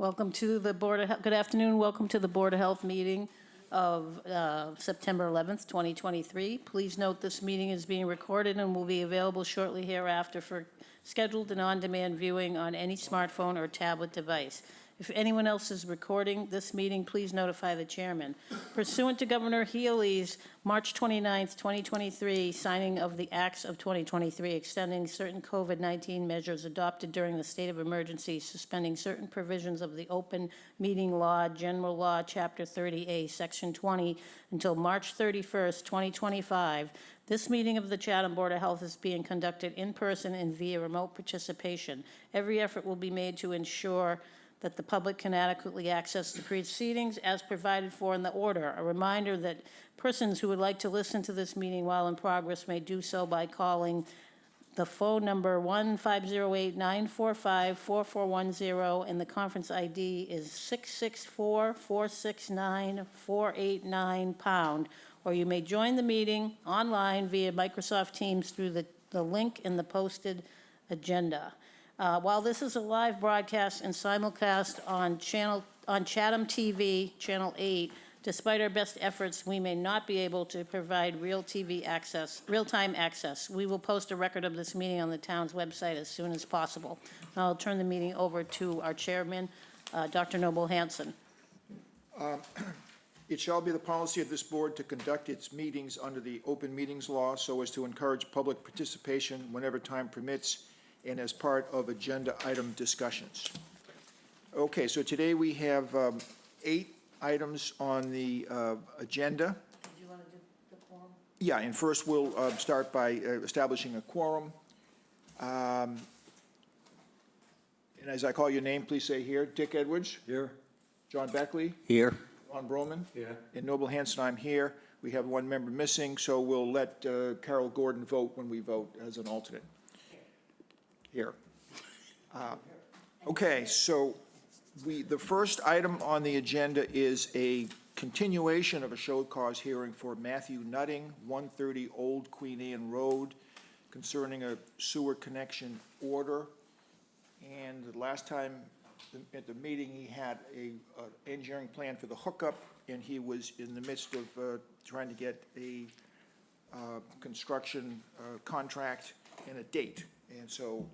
Welcome to the Board of Health. Good afternoon. Welcome to the Board of Health meeting of September 11th, 2023. Please note this meeting is being recorded and will be available shortly hereafter for scheduled and on-demand viewing on any smartphone or tablet device. If anyone else is recording this meeting, please notify the chairman. Pursuant to Governor Healy's March 29th, 2023 signing of the Acts of 2023 extending certain COVID-19 measures adopted during the state of emergency, suspending certain provisions of the Open Meeting Law, General Law, Chapter 30A, Section 20, until March 31st, 2025, this meeting of the Chatham Board of Health is being conducted in person and via remote participation. Every effort will be made to ensure that the public can adequately access the proceedings as provided for in the order. A reminder that persons who would like to listen to this meeting while in progress may do so by calling the phone number 1-508-945-4410, and the conference ID is 664-469-489#, or you may join the meeting online via Microsoft Teams through the link in the posted agenda. While this is a live broadcast and simulcast on Chatham TV, Channel 8, despite our best efforts, we may not be able to provide real-time access. We will post a record of this meeting on the town's website as soon as possible. Now I'll turn the meeting over to our chairman, Dr. Noble Hanson. It shall be the policy of this board to conduct its meetings under the Open Meetings Law so as to encourage public participation whenever time permits and as part of agenda item discussions. Okay, so today we have 8 items on the agenda. Did you want to do the quorum? Yeah, and first we'll start by establishing a quorum. And as I call your name, please say here. Dick Edwards? Here. John Beckley? Here. Ron Broman? Here. And Noble Hanson, I'm here. We have one member missing, so we'll let Carol Gordon vote when we vote as an alternate. Here. Okay, so the first item on the agenda is a continuation of a show cause hearing for Matthew Nutting, 130 Old Queen Anne Road, concerning a sewer connection order. And the last time at the meeting, he had a engineering plan for the hookup, and he was in the midst of trying to get a construction contract and a date. And so,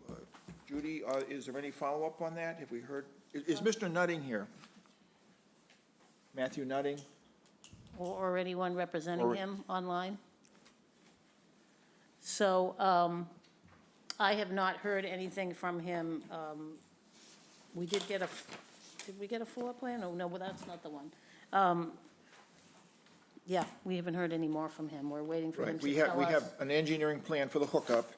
Judy, is there any follow-up on that? Have we heard? Is Mr. Nutting here? Matthew Nutting? Or anyone representing him online? So I have not heard anything from him. We did we get a floor plan? Oh, no, well, that's not the one. Yeah, we haven't heard any more from him. We're waiting for him to tell us. We have an engineering plan for the hookup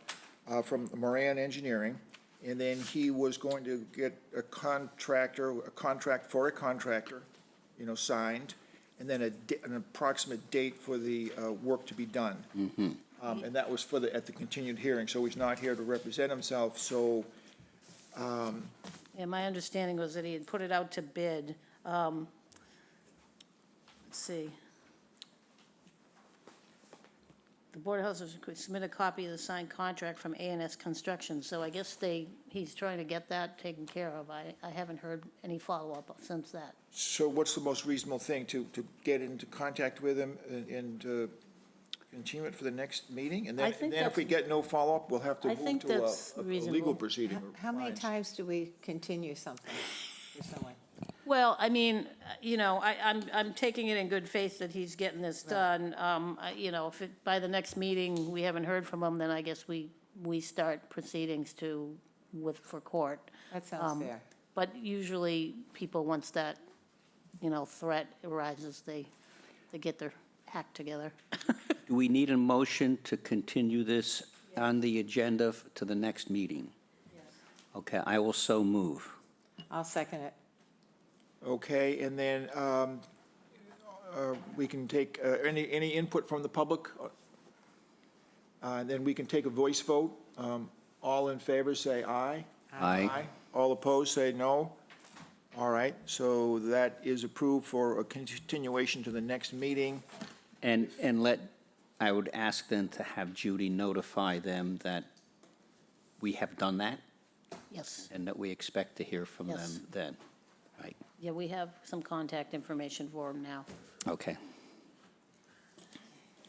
from Moran Engineering, and then he was going to get a contract for a contractor, signed, and then an approximate date for the work to be done. Mm-hmm. And that was at the continued hearing, so he's not here to represent himself, so. Yeah, my understanding was that he had put it out to bid. Let's see. The Board of Health has submit a copy of the signed contract from A&S Construction, so I guess he's trying to get that taken care of. I haven't heard any follow-up since that. So what's the most reasonable thing, to get into contact with him and continue it for the next meeting? And then if we get no follow-up, we'll have to move to a legal proceeding. How many times do we continue something for someone? Well, I mean, I'm taking it in good faith that he's getting this done. If by the next meeting we haven't heard from him, then I guess we start proceedings for court. That sounds fair. But usually people, once that, threat arises, they get their act together. Do we need a motion to continue this on the agenda to the next meeting? Yes. Okay, I will so move. I'll second it. Okay, and then we can take any input from the public. Then we can take a voice vote. All in favor say aye. Aye. All opposed say no. All right, so that is approved for a continuation to the next meeting. And I would ask then to have Judy notify them that we have done that Yes. and that we expect to hear from them Yes. then. Right, Yeah, we have some contact information for him now. okay.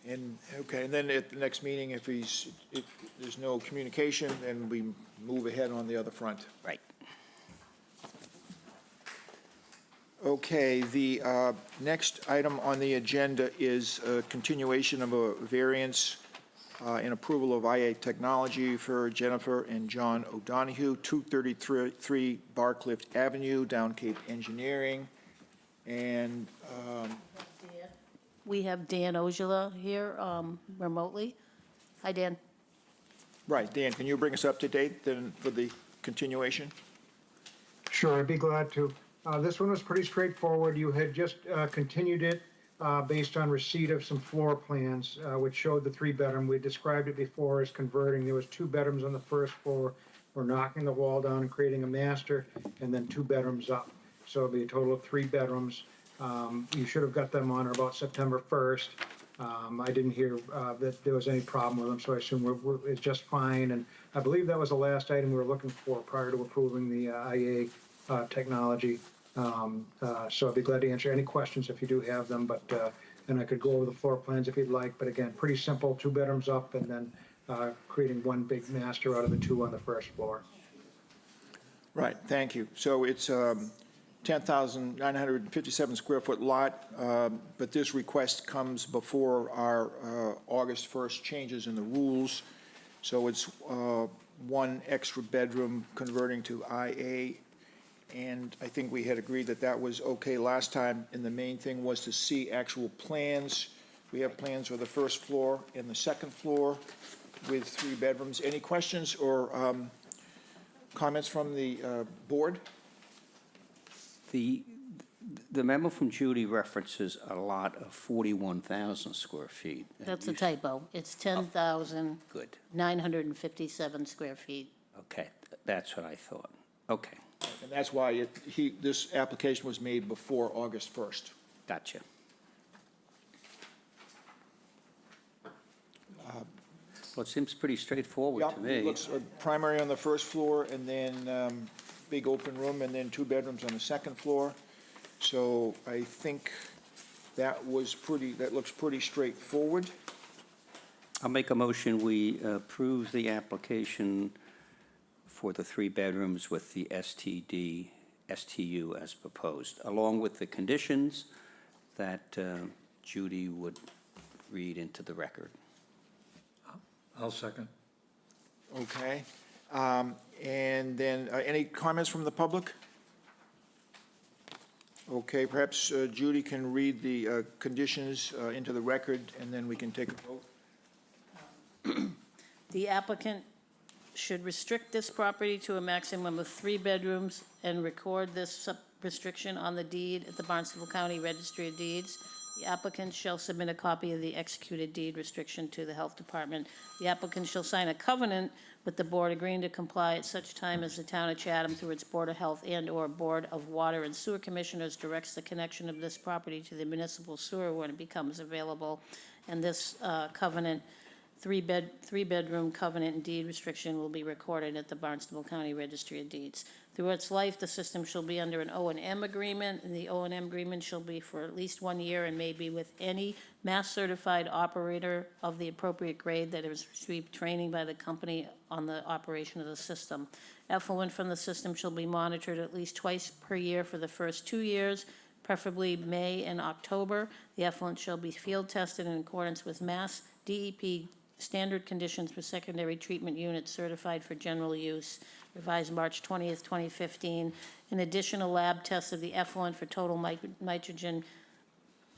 And, okay, and then at the next meeting, if there's no communication, then we move ahead on the other front. Right. Okay, the next item on the agenda is a continuation of a variance in approval of IA Technology for Jennifer and John O'Donohue, 233 Barcliff Avenue, Down Cape Engineering. And We have Dan Ojala here remotely. Hi, Dan. right, Dan, can you bring us up to date then for the continuation? Sure, I'd be glad to. This one was pretty straightforward. You had just continued it based on receipt of some floor plans, which showed the three-bedroom. We described it before as converting. There was two bedrooms on the first floor. We're knocking the wall down and creating a master, and then two bedrooms up. So it'll be a total of three bedrooms. You should have got them on or about September 1st. I didn't hear that there was any problem with them, so I assume it's just fine. And I believe that was the last item we were looking for prior to approving the IA technology. So I'd be glad to answer any questions if you do have them, but, and I could go over the floor plans if you'd like, but again, pretty simple, two bedrooms up and then creating one big master out of the two on the first floor. Right, thank you. So it's 10,957 square foot lot, but this request comes before our August 1st changes in the rules. So it's one extra bedroom converting to IA, and I think we had agreed that that was okay last time, and the main thing was to see actual plans. We have plans for the first floor and the second floor with three bedrooms. Any questions or comments from the board? The memo from Judy references a lot of 41,000 square feet. and That's a you- typo. It's 10,957 Good, square feet. okay, that's what I thought. Okay, And that's why this application was made before August 1st. gotcha. Well, it seems pretty straightforward to Yep, me. it looks primary on the first floor, and then big open room, and then two bedrooms on the second floor. So I think that looks pretty straightforward. I'll make a motion, we approve the application for the three bedrooms with the STU as proposed, along with the conditions that Judy would read into the record. I'll second. Okay. And then, any comments from the public? Okay, perhaps Judy can read the conditions into the record, and then we can take a vote. The applicant should restrict this property to a maximum of 3 bedrooms and record this restriction on the deed at the Barnstable County Registry of Deeds. The applicant shall submit a copy of the executed deed restriction to the Health Department. The applicant shall sign a covenant with the board agreeing to comply at such time as the town of Chatham, through its Board of Health and/or Board of Water and Sewer Commissioners, directs the connection of this property to the municipal sewer when it becomes available. And this covenant, three-bedroom covenant and deed restriction will be recorded at the Barnstable County Registry of Deeds. Through its life, the system shall be under an O&M agreement, and the O&M agreement shall be for at least 1 year and may be with any mass-certified operator of the appropriate grade that has received training by the company on the operation of the system. Effluent from the system shall be monitored at least twice per year for the first 2 years, preferably May and October. The effluent shall be field tested in accordance with Mass DEP standard conditions for secondary treatment units certified for general use, revised March 20th, 2015. In addition, a lab test of the effluent for total nitrogen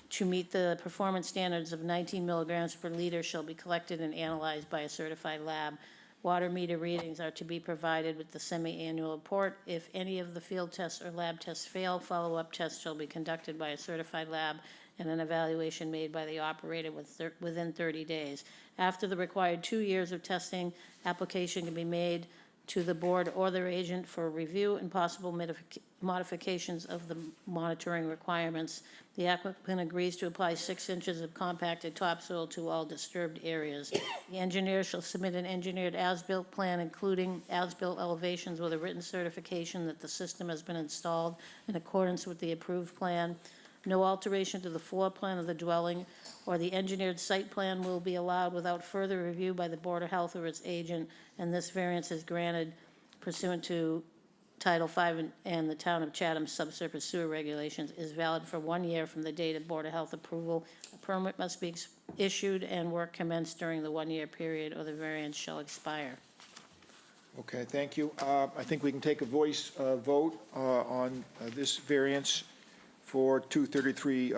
to meet the performance standards of 19 milligrams per liter shall be collected and analyzed by a certified lab. Water meter readings are to be provided with the semi-annual report. If any of the field tests or lab tests fail, follow-up tests shall be conducted by a certified lab and an evaluation made by the operator within 30 days. After the required 2 years of testing, application can be made to the board or their agent for review and possible modifications of the monitoring requirements. The applicant agrees to apply 6 inches of compacted topsoil to all disturbed areas. The engineer shall submit an engineered as-built plan, including as-built elevations with a written certification that the system has been installed in accordance with the approved plan. No alteration to the floor plan of the dwelling or the engineered site plan will be allowed without further review by the Board of Health or its agent, and this variance is granted pursuant to Title V and the Town of Chatham subsurface sewer regulations, is valid for 1 year from the date of Board of Health approval. A permit must be issued and work commenced during the 1-year period, or the variance shall expire. Okay, thank you. I think we can take a voice vote on this variance for 233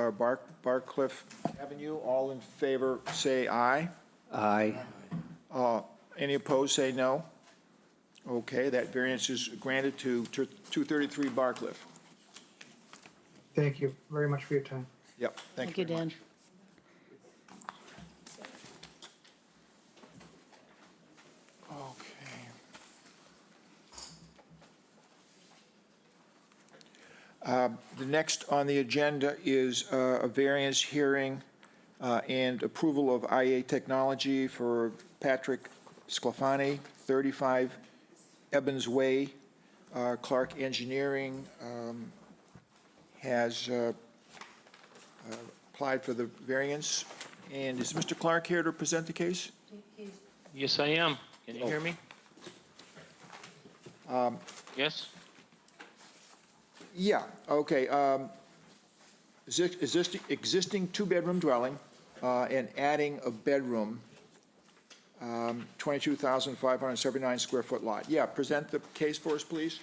Barcliff Avenue. All in favor, say aye. Aye. Any opposed, say no. Okay, that variance is granted to 233 Barcliff. Thank you very much for your time. Yep, Thank you, very Dan. much. Okay. The next on the agenda is a variance hearing and approval of IA Technology for Patrick Sclafani, 35 Evans Way. Clark Engineering has applied for the variance. And is Mr. Clark here to present the case? Yes, I am. Can you hear me? Yes? Yeah, okay. Existing two-bedroom dwelling and adding a bedroom, 22,579 square foot lot. Yeah, present the case for us, please.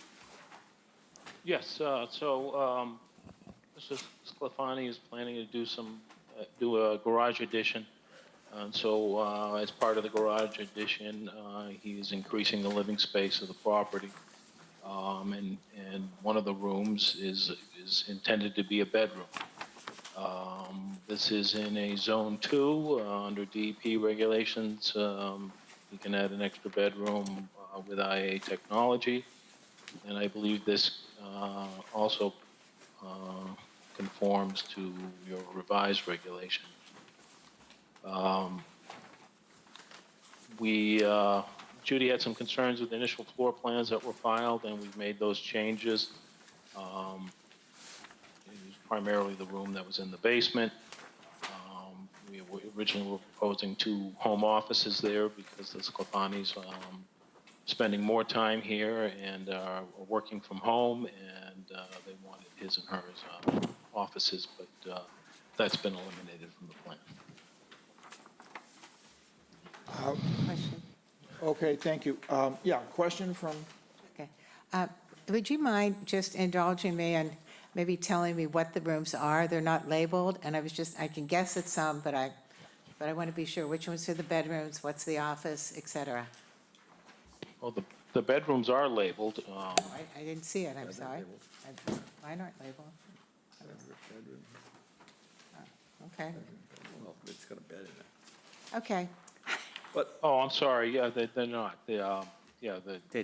Yes, Mr. Sclafani is planning to do a garage addition. And so as part of the garage addition, he is increasing the living space of the property. And one of the rooms is intended to be a bedroom. This is in a Zone 2 under DEP regulations. You can add an extra bedroom with IA technology. And I believe this also conforms to your revised regulation. Judy had some concerns with the initial floor plans that were filed, and we've made those changes. It was primarily the room that was in the basement. We originally were proposing 2 home offices there because the Sclafanis spending more time here and are working from home, and they wanted his and hers offices, but that's been eliminated from the plan. Question. Okay, thank you. Yeah, question from, Okay. Would you mind just indulging me and maybe telling me what the rooms are? They're not labeled, and I can guess at some, but I want to be sure which ones are the bedrooms, what's the office, et cetera. Well, the bedrooms are labeled. I didn't see it, I'm sorry. Mine aren't labeled. Oh, okay, Well, it's got a bed in it. okay. Oh, I'm sorry. Yeah, they're not. They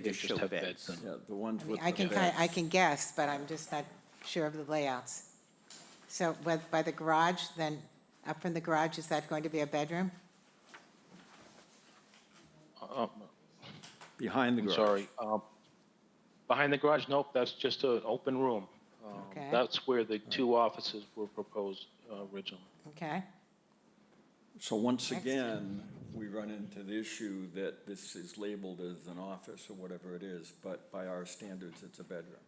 just show have beds. in them. Yeah, the ones with I the can, beds. I can guess, but I'm just not sure of the layouts. So by the garage, then up from the garage, is that going to be a bedroom? Behind the I'm garage. sorry. Behind the garage, nope, that's just an open room. Okay. That's where the 2 offices were proposed originally. Okay, So once Next. again, we run into the issue that this is labeled as an office or whatever it is, but by our standards, it's a bedroom.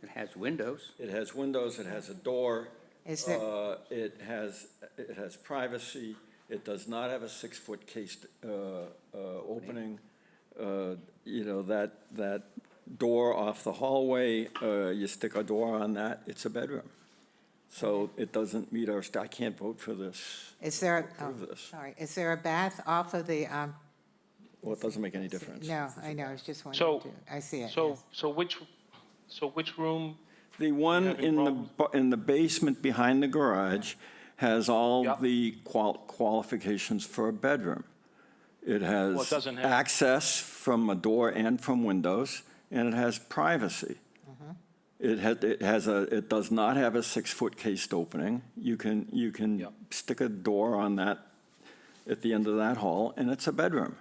It has windows. It has windows, it has a door. Is there- It has privacy. It does not have a 6-foot cased opening. You know, that door off the hallway, you stick a door on that, it's a bedroom. So it doesn't meet our, I can't vote for this. is there, Approve this. sorry, is there a bath off of the, Well, it doesn't make any difference. no, I know, I was just wondering. So- too. I see it, So, yes. which room? The one Having in the basement behind the garage has all Yep. the qualifications for a bedroom. It Well, has it doesn't have- access from a door and from windows, and it has privacy. It does not have a 6-foot cased opening. You can Yep. stick a door on that, at the end of that hall, and it's a bedroom.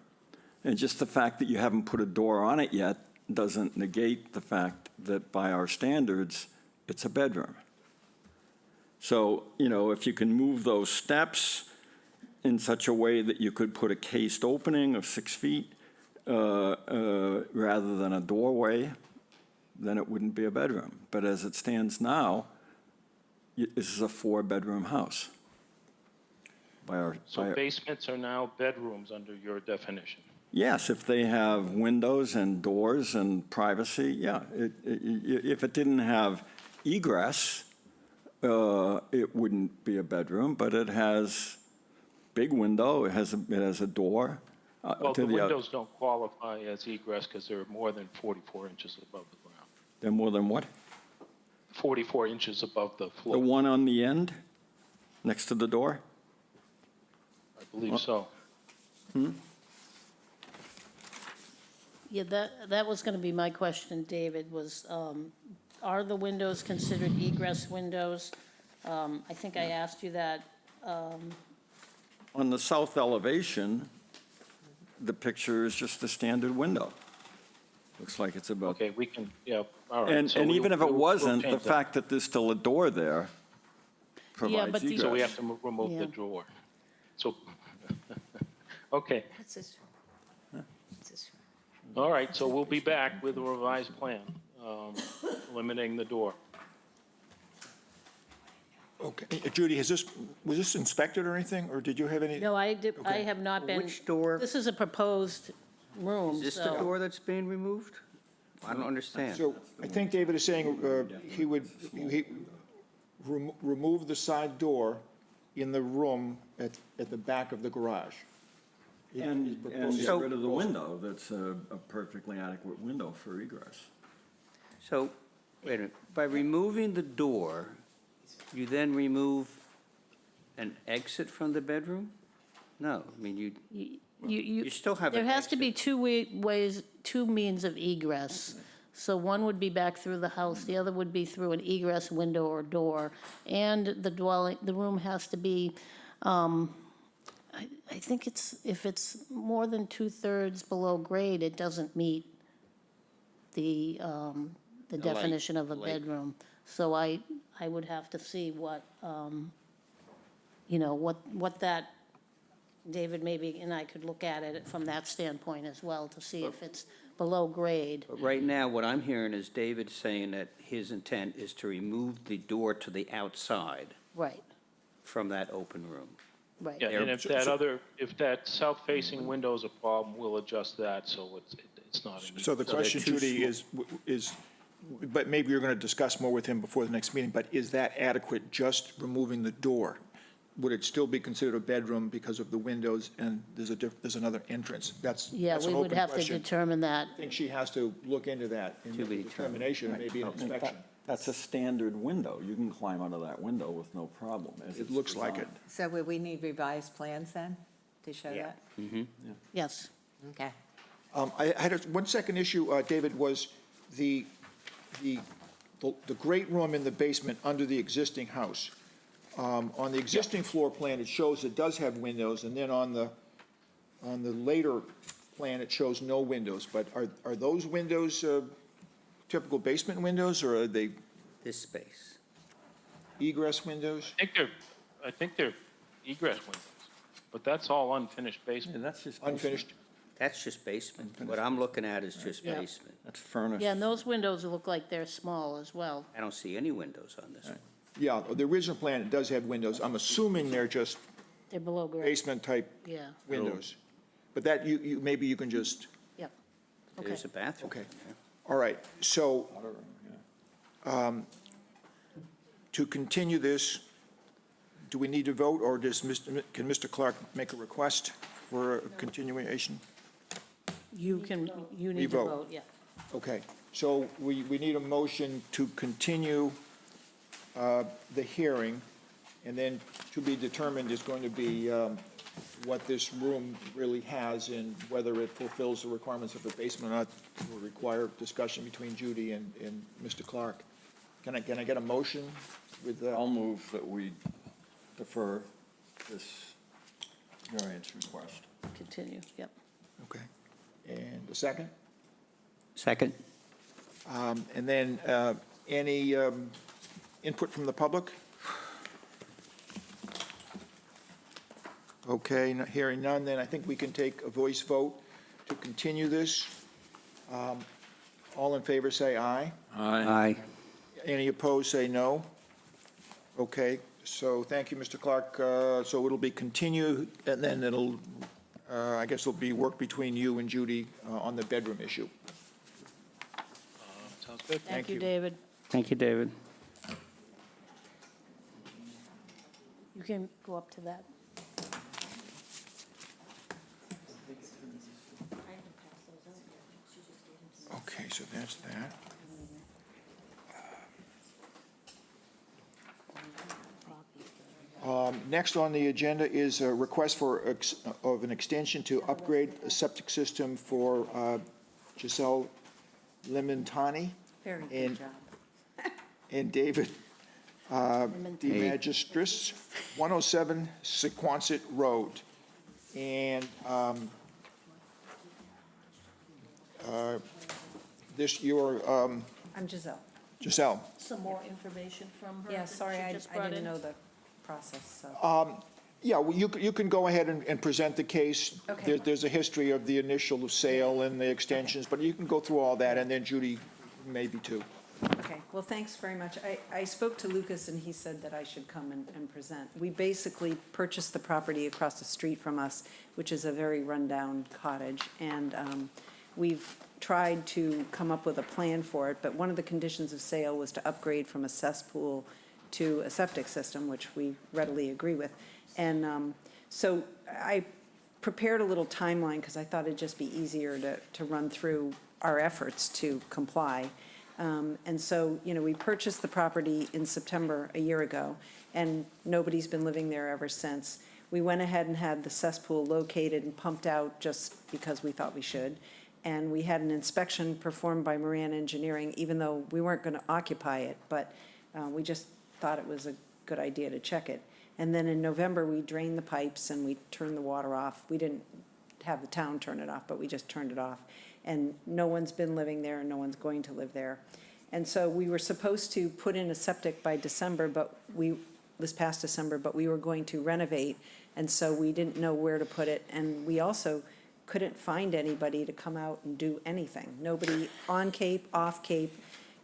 And just the fact that you haven't put a door on it yet doesn't negate the fact that by our standards, it's a bedroom. So, if you can move those steps in such a way that you could put a cased opening of 6 feet rather than a doorway, then it wouldn't be a bedroom. But as it stands now, this is a 4-bedroom house. So basements are now bedrooms under your definition? Yes, if they have windows and doors and privacy, yeah. If it didn't have egress, it wouldn't be a bedroom, but it has big window, it has a door. Well, to the the windows don't qualify as egress because they're more than 44 inches above the ground. They're more than what? 44 inches above the The floor, one on the end, next to the door? I believe so. Yeah, that was going to be my question, David, was, are the windows considered egress windows? I think I asked you that. On the south elevation, the picture is just a standard window. Looks like it's about, Okay, we can, yeah, all right. and so even if it we'll wasn't, the change that. fact that there's still a door there provides but these- egress. So we have to remove Yeah. the drawer. So, okay, What's this? What's this? all right, so we'll be back with a revised plan, eliminating the door. Okay, Judy, was this inspected or anything, or did you have any? No, I Okay. have not been. Which door? This is a proposed room, Is this the so. door that's being removed? I don't understand. So I think David is saying he would remove the side door in the room at the back of the garage. And proposing- get rid of the window, that's a perfectly adequate window for egress. So, wait a minute, by removing the door, you then remove an exit from the bedroom? No, I mean, you still have There an has to be exit. two means of egress. So one would be back through the house, the other would be through an egress window or door. And the room has to be, I think if it's more than 2/3 below grade, it doesn't meet the definition of a light. bedroom. So I would have to see what that, David maybe and I could look at it from that standpoint as well to see if it's below grade. But right now, what I'm hearing is David saying that his intent is to remove the door to the outside Right, from that open room. right. Yeah, and if that south-facing window is a problem, we'll adjust that, so it's not an So the they're question, too Judy, is, but maybe you're going to discuss more with him before the next meeting, but is that adequate, just removing the door? Would it still be considered a bedroom because of the windows and there's another entrance? That's Yeah, an we would open have to question. determine that. I think she has to look into that in To the be determination, maybe an inspection. That's a standard window. You can climb out of that window with no problem. as It it's looks like it. designed. So would we need revised plans then to show Yeah. that? Yes. Okay. I had one second issue, David, was the great room in the basement under the existing house. On the existing floor plan, it shows it does have windows, and then on the later plan, it shows no windows. But are those windows typical basement windows, or are they This space. egress windows? I think they're egress windows, but that's all unfinished Yeah, basement. that's just. Unfinished? That's just basement. What I'm looking at is just Yeah. basement. That's furnished. Yeah, and those windows look like they're small as well. I don't see any windows on this one. Yeah, the original plan, it does have windows. I'm assuming they're just They're below grade. basement-type Yeah, windows. But that, maybe you can just, yep. Okay. There's a bathroom. okay. All right, so to continue this, do we need to vote, or can Mr. Clark make a request for a continuation? You need to vote. vote, yeah. Okay, so we need a motion to continue the hearing, and then to be determined is going to be what this room really has and whether it fulfills the requirements of the basement or not. Will require discussion between Judy and Mr. Clark. Can I get a motion with, I'll move that we defer this variance request. Continue, yep. okay. And a second? Second? And then any input from the public? Okay, hearing none, then I think we can take a voice vote to continue this. All in favor, say aye. Aye. Any opposed, say no. Okay, so thank you, Mr. Clark. So it'll be continued, and then it'll, I guess it'll be work between you and Judy on the bedroom issue. Sounds good. Thank you, you. David. Thank you, David. You can go up to that. Okay, so that's that. Next on the agenda is a request of an extension to upgrade a septic system for Giselle Limentani Very And- good job. and David De Magistris, 107 Sequoia Road. And this, your, I'm Giselle. Giselle. Some more information from her. Yeah, that sorry, she I just brought didn't in. know the process, so. Yeah, well, you can go ahead and present the case. Okay. There's a history of the initial sale and the extensions, but you can go through all that, and then Judy maybe too. Okay, well, thanks very much. I spoke to Lucas, and he said that I should come and present. We basically purchased the property across the street from us, which is a very rundown cottage, and we've tried to come up with a plan for it, but one of the conditions of sale was to upgrade from a cesspool to a septic system, which we readily agree with. And so I prepared a little timeline, because I thought it'd just be easier to run through our efforts to comply. And so, you know, we purchased the property in September a year ago, and nobody's been living there ever since. We went ahead and had the cesspool located and pumped out just because we thought we should. And we had an inspection performed by Moran Engineering, even though we weren't going to occupy it, but we just thought it was a good idea to check it. And then in November, we drained the pipes and we turned the water off. We didn't have the town turn it off, but we just turned it off. And no one's been living there, and no one's going to live there. And so we were supposed to put in a septic by December, this past December, but we were going to renovate, and so we didn't know where to put it. And we also couldn't find anybody to come out and do anything. Nobody on Cape, off Cape.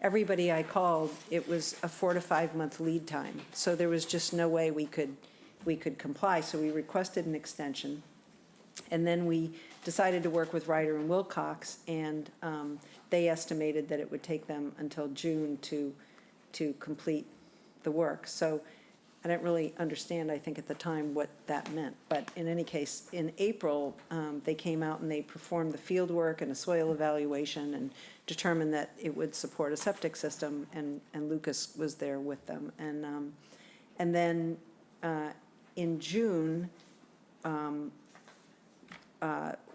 Everybody I called, it was a 4 to 5 month lead time. So there was just no way we could comply. So we requested an extension. And then we decided to work with Ryder and Wilcox, and they estimated that it would take them until June to complete the work. So I didn't really understand, I think, at the time what that meant. But in any case, in April, they came out and they performed the field work and a soil evaluation and determined that it would support a septic system, and Lucas was there with them. And then in June,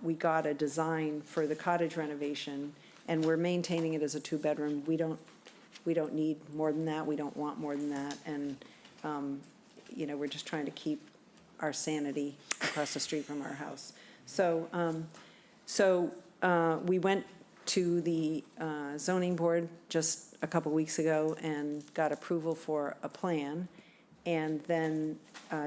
we got a design for the cottage renovation, and we're maintaining it as a 2-bedroom. We don't need more than that. We don't want more than that. And, you know, we're just trying to keep our sanity across the street from our house. So, we went to the zoning board just a couple weeks ago and got approval for a plan. And then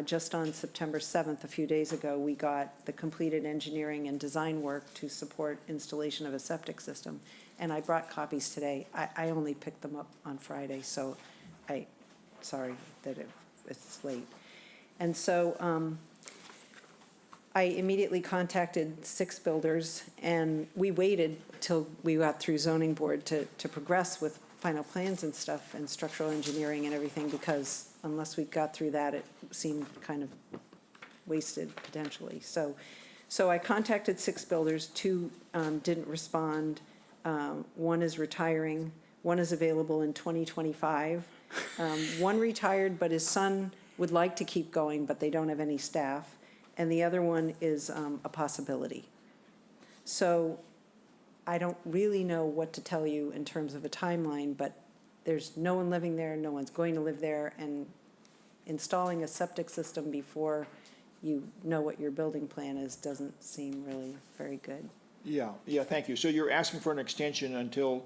just on September 7th, a few days ago, we got the completed engineering and design work to support installation of a septic system. And I brought copies today. I only picked them up on Friday, so sorry that it's late. And so I immediately contacted 6 builders, and we waited till we got through zoning board to progress with final plans and stuff and structural engineering and everything, because unless we got through that, it seemed kind of wasted potentially. So I contacted 6 builders, 2 didn't respond. 1 is retiring, 1 is available in 2025. 1 retired, but his son would like to keep going, but they don't have any staff. And the other one is a possibility. So I don't really know what to tell you in terms of a timeline, but there's no one living there, no one's going to live there, and installing a septic system before you know what your building plan is doesn't seem really very good. Yeah, thank you. So you're asking for an extension until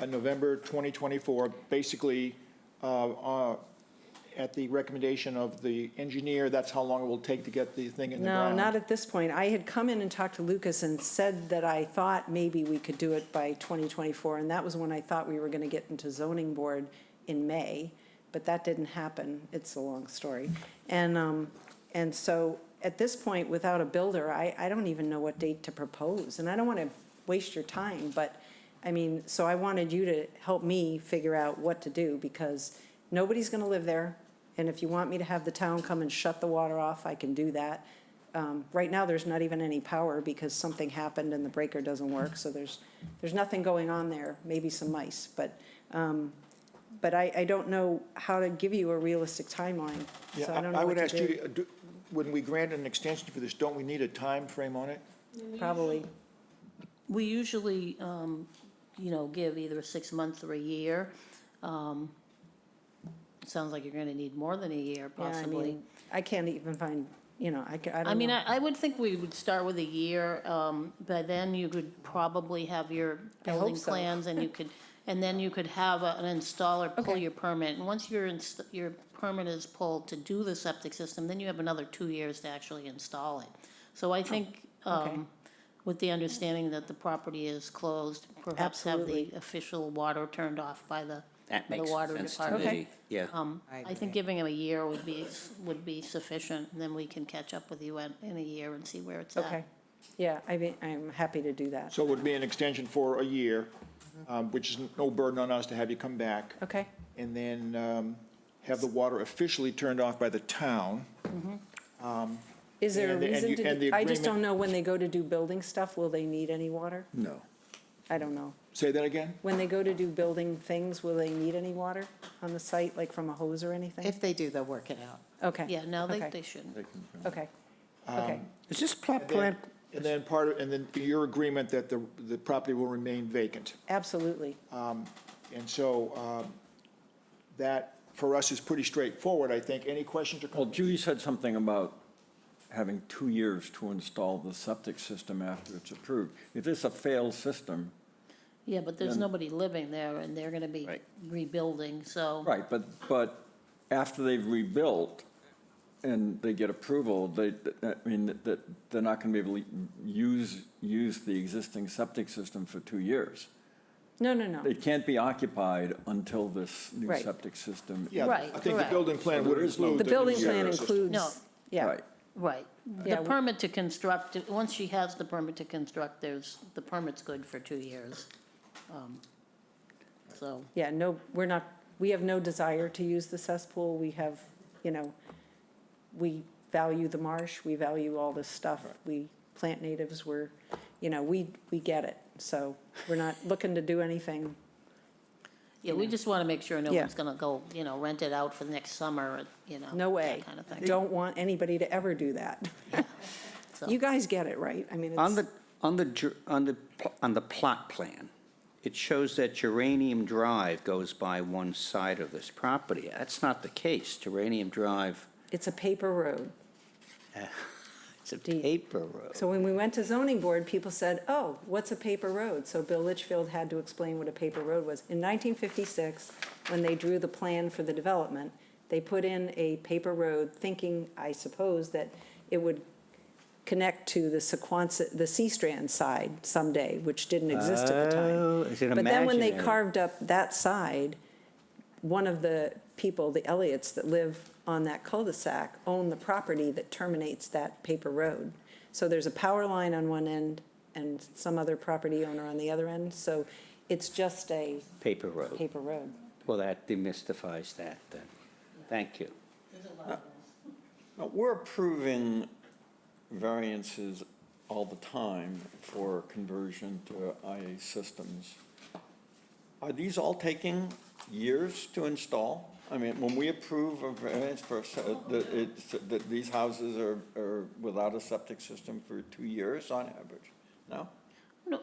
November 2024, basically at the recommendation of the engineer, that's how long it will take to get the thing in the No, ground? not at this point. I had come in and talked to Lucas and said that I thought maybe we could do it by 2024, and that was when I thought we were going to get into zoning board in May, but that didn't happen. It's a long story. And so at this point, without a builder, I don't even know what date to propose, and I don't want to waste your time, but, I mean, so I wanted you to help me figure out what to do, because nobody's going to live there. And if you want me to have the town come and shut the water off, I can do that. Right now, there's not even any power because something happened and the breaker doesn't work, so there's nothing going on there, maybe some mice, but I don't know how to give you a realistic timeline, so I don't know I what would to ask do. Judy, when we grant an extension for this, don't we need a time frame on it? Probably, We usually, give either 6 months or a year. Sounds like you're gonna need more than a year, yeah, I possibly. mean, I can't even find, I don't I mean, know. I would think we would start with a year, by then you could probably have your I hope building so. plans, and then you could have an installer pull Okay. your permit, and once your permit is pulled to do the septic system, then you have another 2 years to actually install it. So I think, okay. with the understanding that the property is closed, perhaps have Absolutely. the official water turned off by the That by the makes water sense to department. me. Yeah. I think giving him a year would be sufficient, and then we can catch up with you in a year and see where it's at. Okay, yeah, I mean, I'm happy to do that. So it would be an extension for a year, which is no burden on us to have you come back. Okay, And then have the water officially turned off by the town. is there a And the- and reason you- to, and the I just agreement- don't know when they go to do building stuff, will they need any water? No. I don't know. Say that again? When they go to do building things, will they need any water on the site, like from a hose or anything? If they do, they'll work it out. Okay. Yeah, no, Okay. they shouldn't. Okay, okay, Is this plot And plan, then and then your agreement that the property will remain vacant. absolutely. And so that, for us, is pretty straightforward, I think. Any questions or Well, comments? Judy said something about having 2 years to install the septic system after it's approved. If it's a failed system, Yeah, but there's Then- nobody living there, and they're gonna be Right. rebuilding, so. right, but after they've rebuilt and they get approval, that they're not gonna be able to use the existing septic system for 2 years. No, no, no. It can't be occupied until this new Right. septic system. Yeah, Right, I think the correct. building plan So would there is no- include. The building new plan system. includes, No. yeah, Right. Right. Yeah, The we- permit to construct, once she has the permit to construct, the permit's good for 2 years. So, yeah, no, we have no desire to use the cesspool. We have, we value the marsh, we value all this stuff. We plant natives, we get it. So we're not looking to do anything. yeah, we just wanna make sure no Yeah. one's gonna go, rent it out for next summer, No way. that kind of thing. Don't want anybody to ever do that. So- You guys get it, right? I mean, on it's, the plot plan, it shows that Geranium Drive goes by one side of this property. That's not the case. Geranium Drive, it's a paper road. it's a Deep. paper road. So when we went to zoning board, people said, oh, what's a paper road? So Bill Litchfield had to explain what a paper road was. In 1956, when they drew the plan for the development, they put in a paper road, thinking, I suppose, that it would connect to the the Sea Strand side someday, which didn't exist at the time. Oh, is it But then when they imaginary? carved up that side, one of the people, the Elliots that live on that cul-de-sac, own the property that terminates that paper road. So there's a power line on one end and some other property owner on the other end. So it's just a Paper road. paper road. Well, that demystifies that then. Thank you. Now, we're approving variances all the time for conversion to IA systems. Are these all taking years to install? I mean, when we approve a variance for, that these houses are without a septic system for 2 years on average? No? No,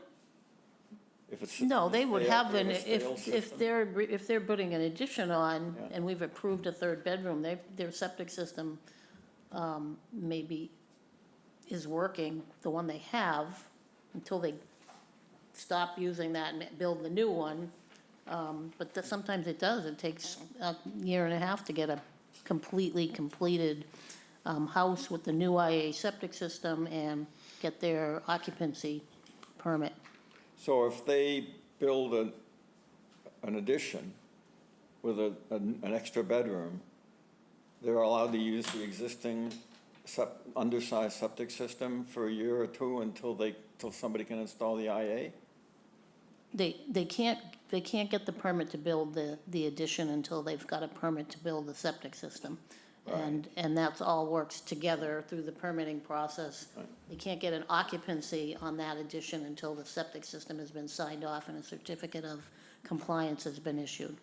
If it's. No, they would have stale- an, a stale if system? if they're putting an addition on, Yeah. and we've approved a third bedroom, their septic system, maybe is working, the one they have, until they stop using that and build the new one. But sometimes it does, it takes a year and a half to get a completely completed, house with the new IA septic system and get their occupancy permit. So if they build an addition with an extra bedroom, they're allowed to use the existing undersized septic system for a year or two till somebody can install the IA? They can't get the permit to build the addition until they've got a permit to build the septic system. And that's all works together through the permitting process. Right. They can't get an occupancy on that addition until the septic system has been signed off and a certificate of compliance has been issued.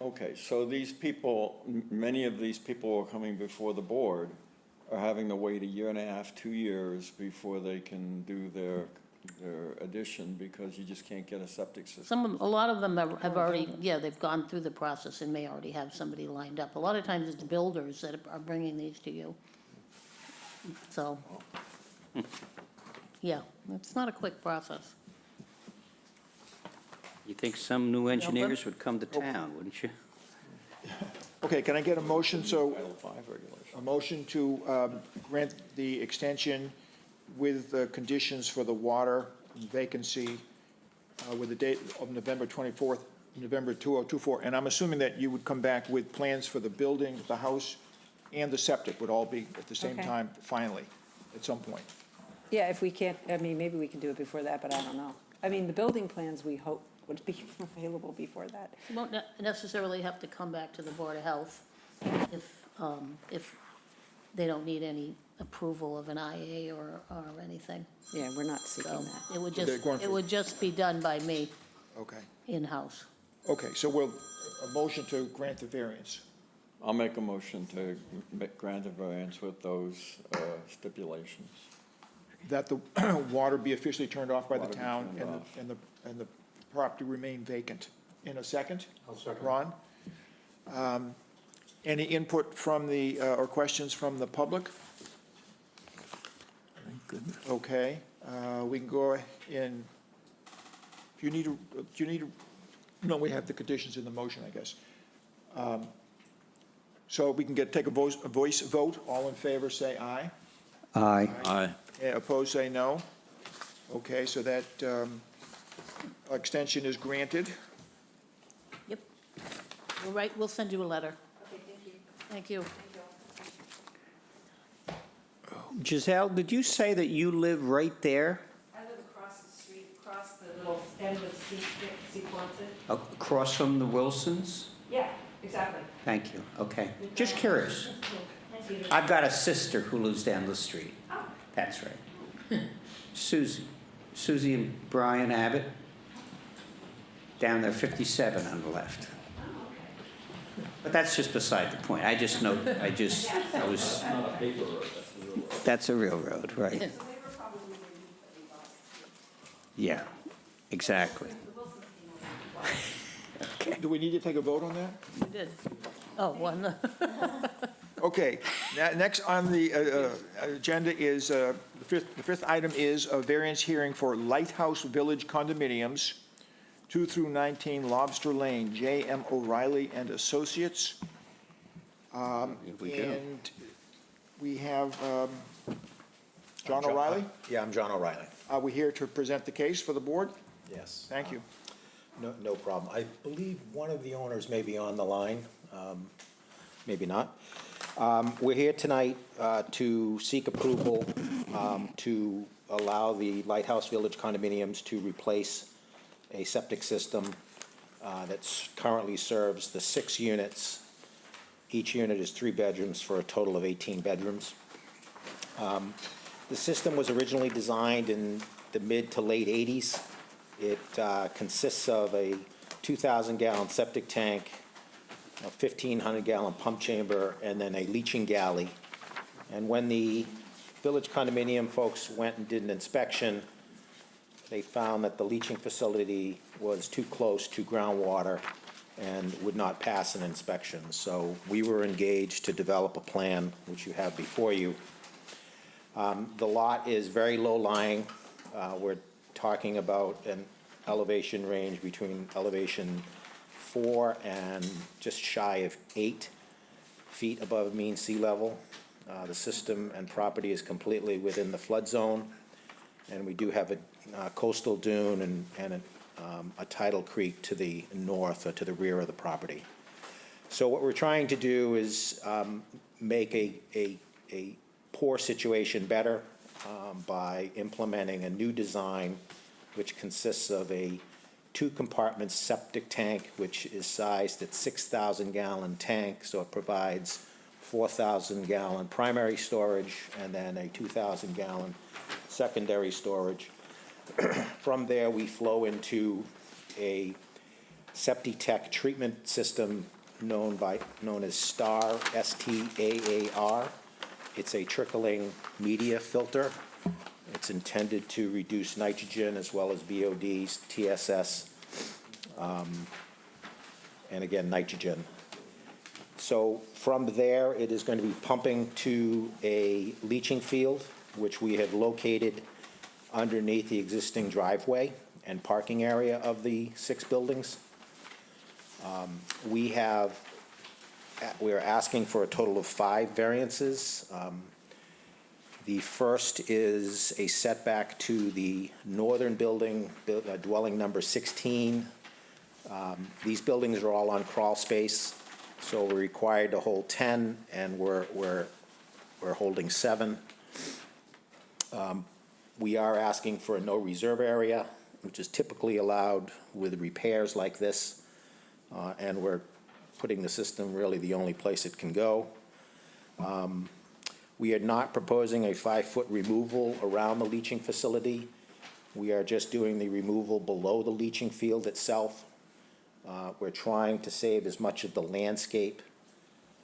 Okay, so these people, many of these people who are coming before the board are having to wait a year and a half, 2 years before they can do their addition because you just can't get a septic system. A lot of them have already, yeah, they've gone through the process and may already have somebody lined up. A lot of times it's builders that are bringing these to you. So, yeah, it's not a quick process. You think some new engineers would come to town, wouldn't you? Okay, can I get a motion, so, Title V regulation. a motion to grant the extension with the conditions for the water vacancy with the date of November 24th, November 2024, and I'm assuming that you would come back with plans for the building, the house, and the septic would all be at the same Okay. time, finally, at some point. Yeah, if we can't, I mean, maybe we can do it before that, but I don't know. I mean, the building plans, we hope would be available before that. You won't necessarily have to come back to the Board of Health if they don't need any approval of an IA or anything. Yeah, we're not seeking So that. it would They're just, going it for- would just be done by me Okay. in-house. Okay, so a motion to grant the variance. I'll make a motion to grant a variance with those stipulations. That the water be officially turned off by the Water be town turned off. and the property remain vacant. In a second? I'll second. Ron? Any input from the, or questions from the public? Okay, we can go in, do you need, no, we have the conditions in the motion, I guess. So we can take a voice vote, all in favor, say aye. Aye. Aye. Opposed, say no. Okay, so that extension is granted. Yep. We'll write, we'll send you a letter. Okay, thank you. Thank you. Giselle, did you say that you live right there, I live across the street, across the little end of Sequanted. across from the Wilsons? Yeah, exactly. Thank you, okay. Just curious. I've got a sister who lives down the street. Oh. That's right. Susie and Brian Abbott, down there, 57 on the left. But that's just beside the point. I was, that's a real road, right? Yeah, exactly. Do we need to take a vote on that? You did. Oh, one. Okay, next on the agenda is, the fifth item is a variance hearing for Lighthouse Village condominiums, 2 through 19 Lobster Lane, J.M. O'Reilly and Associates. Here we go. And we have John O'Reilly. Yeah, I'm John O'Reilly. Are we here to present the case for the board? Yes. Thank you. No problem. I believe one of the owners may be on the line, maybe not. We're here tonight to seek approval to allow the Lighthouse Village condominiums to replace a septic system that currently serves the 6 units. Each unit is 3 bedrooms for a total of 18 bedrooms. The system was originally designed in the mid to late 80s. It consists of a 2,000-gallon septic tank, a 1,500-gallon pump chamber, and then a leaching galley. And when the village condominium folks went and did an inspection, they found that the leaching facility was too close to groundwater and would not pass an inspection. So we were engaged to develop a plan, which you have before you. The lot is very low-lying. We're talking about an elevation range between elevation 4 and just shy of 8 feet above mean sea level. The system and property is completely within the flood zone, and we do have a coastal dune and a tidal creek to the north or to the rear of the property. So what we're trying to do is make a poor situation better by implementing a new design which consists of a 2-compartment septic tank, which is sized at 6,000-gallon tank, so it provides 4,000-gallon primary storage and then a 2,000-gallon secondary storage. From there, we flow into a Septi-Tech treatment system known as STAR, S-T-A-A-R. It's a trickling media filter. It's intended to reduce nitrogen as well as BODs, TSS, and again, nitrogen. So from there, it is going to be pumping to a leaching field, which we have located underneath the existing driveway and parking area of the 6 buildings. We are asking for a total of 5 variances. The first is a setback to the northern building, dwelling number 16. These buildings are all on crawl space, so we're required to hold 10, and we're holding 7. We are asking for a no reserve area, which is typically allowed with repairs like this, and we're putting the system really the only place it can go. We are not proposing a 5-foot removal around the leaching facility. We are just doing the removal below the leaching field itself. We're trying to save as much of the landscape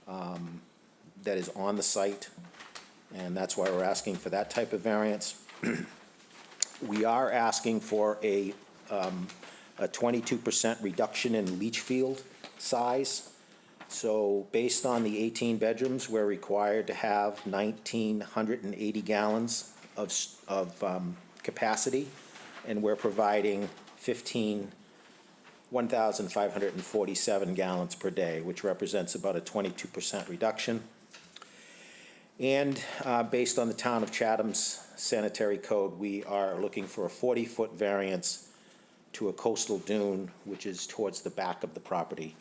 that is on the site, and that's why we're asking for that type of variance. We are asking for a 22% reduction in leach field size. So based on the 18 bedrooms, we're required to have 1,980 gallons of capacity, and we're providing 1,547 gallons per day, which represents about a 22% reduction. And based on the town of Chatham's sanitary code, we are looking for a 40-foot variance to a coastal dune, which is towards the back of the property.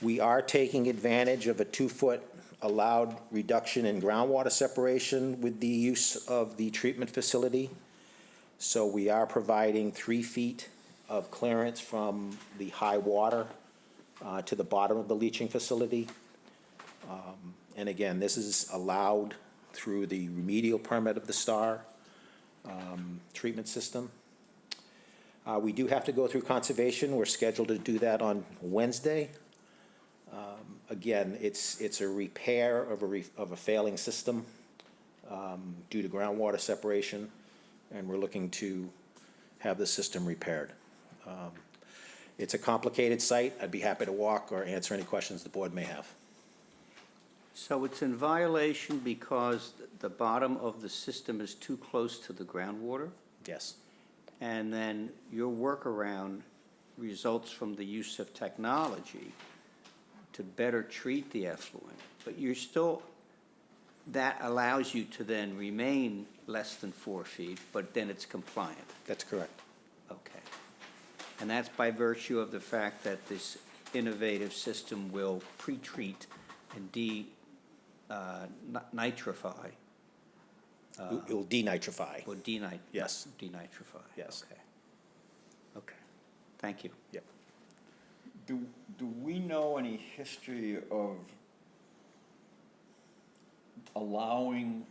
We are taking advantage of a 2-foot allowed reduction in groundwater separation with the use of the treatment facility. So we are providing 3 feet of clearance from the high water to the bottom of the leaching facility. And again, this is allowed through the remedial permit of the STAR treatment system. We do have to go through conservation. We're scheduled to do that on Wednesday. Again, it's a repair of a failing system due to groundwater separation, and we're looking to have the system repaired. It's a complicated site. I'd be happy to walk or answer any questions the board may have. So it's in violation because the bottom of the system is too close to the groundwater? Yes. And then your workaround results from the use of technology to better treat the effluent, but you're still, that allows you to then remain less than 4 feet, but then it's compliant. That's correct. Okay. And that's by virtue of the fact that this innovative system will pre-treat and nitrify. It will denitrify. Or Yes. Denitrify. Yes. Okay. Okay. Thank you. Yep. Do we know any history of allowing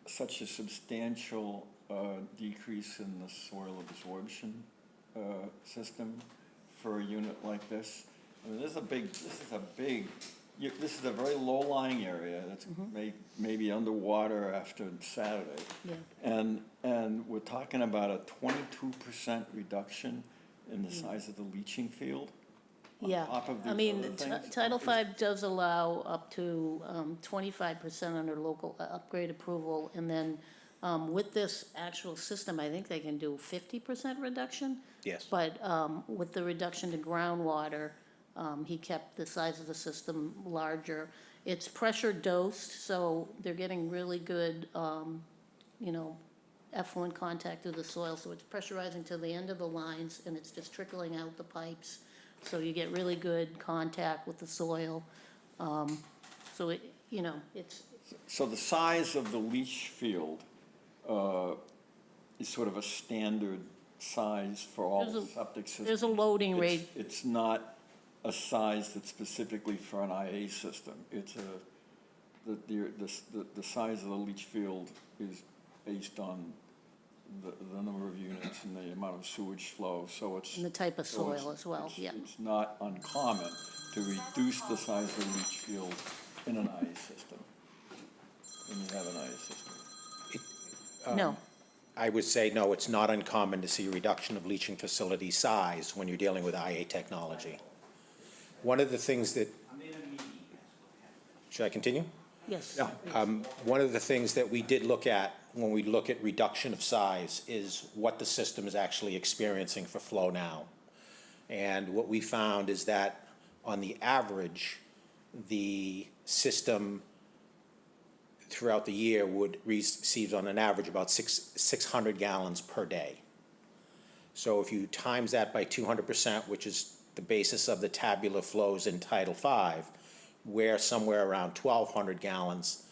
such a substantial decrease in the soil absorption system for a unit like this? I mean, this is a big this is a very low-lying area, that's maybe underwater after Saturday. Yeah. And we're talking about a 22% reduction in the size of the leaching field? on Yeah, top of I these mean, other things? Title V does allow up to 25% under local upgrade approval, and then with this actual system, I think they can do 50% reduction. Yes. But with the reduction to groundwater, he kept the size of the system larger. It's pressure dosed, so they're getting really good, you know, effluent contact through the soil, so it's pressurizing to the end of the lines, and it's just trickling out the pipes. So you get really good contact with the soil. So it, you know, it's, So the size of the leach field is sort of a standard size for all There's a- septic systems? there's a loading It's- rate. It's not a size that's specifically for an IA system. It's the size of the leach field is based on the number of units and the amount of sewage flow, so it's. and the type of so it's- soil as well, it's- yeah. It's not uncommon to reduce the size of the leach field in an IA system, when you have an IA system. No, I would say, no, it's not uncommon to see a reduction of leaching facility size when you're dealing with IA technology. One of the things that, should I continue? yes. One of the things that we did look at when we look at reduction of size is what the system is actually experiencing for flow now. And what we found is that on the average, the system throughout the year would receive on an average about 600 gallons per day. So if you times that by 200%, which is the basis of the tabular flows in Title V, we're somewhere around 1,200 gallons,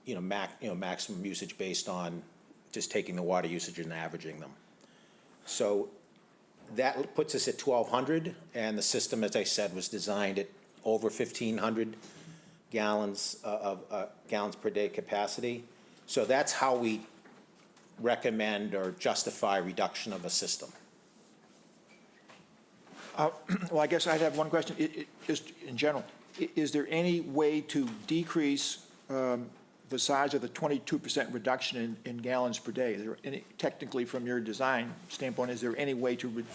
maximum usage based on just taking the water usage and averaging them. So that puts us at 1,200, and the system, as I said, was designed at over 1,500 gallons gallons per day capacity. So that's how we recommend or justify reduction of a system. Well, I guess I'd have one question, just in general. Is there any way to decrease the size of the 22% reduction in gallons per day? Is there any, technically from your design standpoint, is there any way to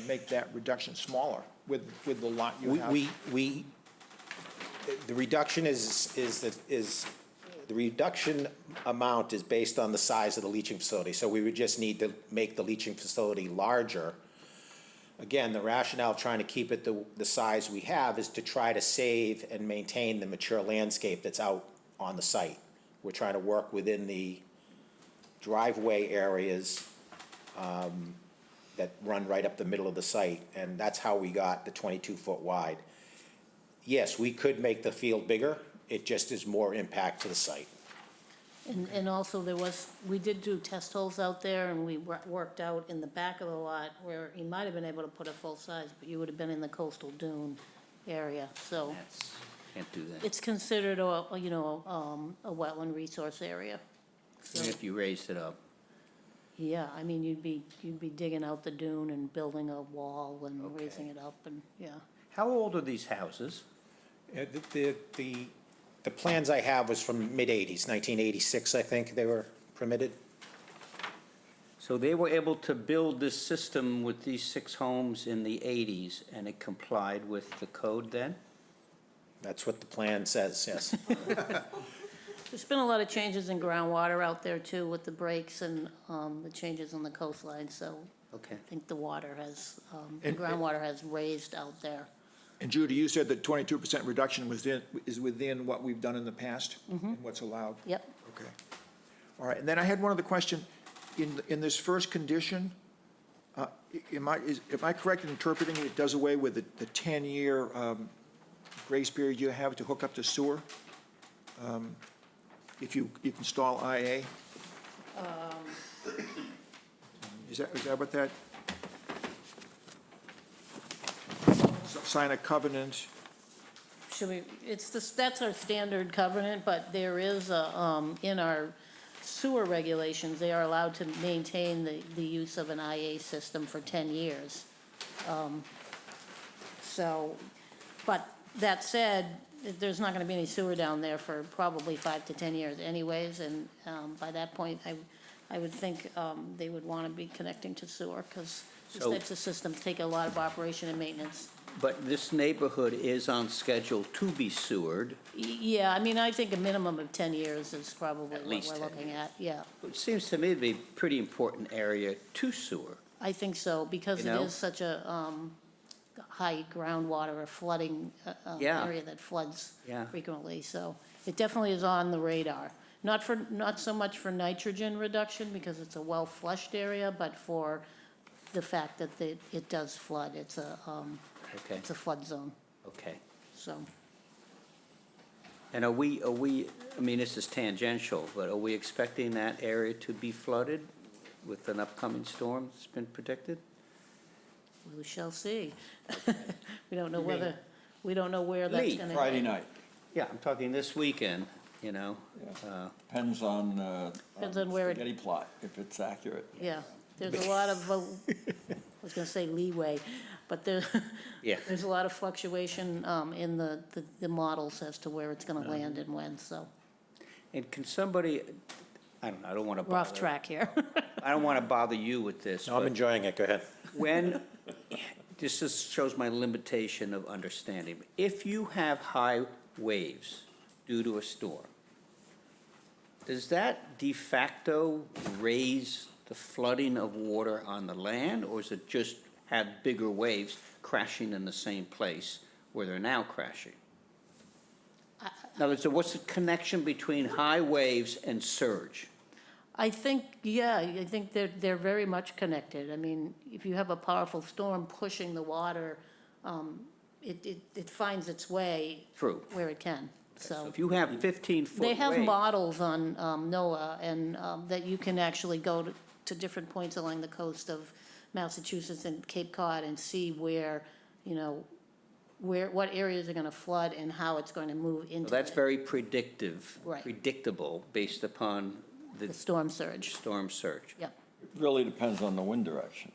make that reduction smaller with the lot you have? The reduction the reduction amount is based on the size of the leaching facility. So we would just need to make the leaching facility larger. Again, the rationale of trying to keep it the size we have is to try to save and maintain the mature landscape that's out on the site. We're trying to work within the driveway areas that run right up the middle of the site, and that's how we got the 22-foot wide. Yes, we could make the field bigger, it just is more impact to the site. And also we did do test holes out there, and we worked out in the back of the lot where you might have been able to put a full size, but you would have been in the coastal dune area, so Can't do that. it's considered a wetland resource area. So, Even if you raised it up. yeah, I mean, you'd be digging out the dune and building a wall and raising it up, and, yeah. How old are these houses? The plans I have was from mid-'80s, 1986, I think they were permitted. So they were able to build this system with these 6 homes in the 80s, and it complied with the code then? That's what the plan says, yes. There's been a lot of changes in groundwater out there too with the breaks and the changes on the coastline, so Okay. I think the water has, the And- groundwater has raised out there. And Judy, you said that 22% reduction is within what we've done in the past? And what's allowed? Yep. Okay. All right, and then I had one other question. In this first condition, am I correct in interpreting it does away with the 10-year grace period you have to hook up to sewer? If you install IA? Is that what that? Sign a covenant? Should we, that's our standard covenant, but there is in our sewer regulations, they are allowed to maintain the use of an IA system for 10 years. So, but that said, there's not gonna be any sewer down there for probably 5 to 10 years anyways, and by that point, I would think they would wanna be connecting to sewer, because these So- types of systems take a lot of operation and maintenance. But this neighborhood is on schedule to be sewered. Yeah, I mean, I think a minimum of 10 years is probably At what least we're 10 looking at, yeah. It seems to me to be a pretty important area to sewer. I think so, because You it know? is such a high groundwater or flooding Yeah. area that floods Yeah. frequently, so it definitely is on the radar. Not so much for nitrogen reduction, because it's a well-flushed area, but for the fact that it does flood. It's a Okay, flood zone, okay. so. And are we, I mean, this is tangential, but are we expecting that area to be flooded with an upcoming storm that's been predicted? We shall see. We don't know whether, we don't know where that's Lee, gonna. Friday night, Yeah, I'm talking this weekend, you know? depends on, Depends on where it- spaghetti plot, if it's accurate. Yeah, there's a lot of, I was gonna say leeway, but Yeah. there's a lot of fluctuation in the models as to where it's gonna land and when, so. And can somebody, I don't know, I don't want to We're off bother, track here. I don't want to bother you with this, No, I'm but enjoying it, go ahead. when, this just shows my limitation of understanding. If you have high waves due to a storm, does that de facto raise the flooding of water on the land, or is it just have bigger waves crashing in the same place where they're now crashing? In other words, what's the connection between high waves and surge? I think, yeah, I think they're very much connected. I mean, if you have a powerful storm pushing the water, it finds its way Through. where it can, So so. if you have 15-foot They have waves. models on NOAA, and that you can actually go to different points along the coast of Massachusetts and Cape Cod and see where, you know, what areas are gonna flood and how it's going to move into So that's it, very predictive. Right. Predictable based upon the the storm surge. storm surge. Yep, It really depends on the wind direction.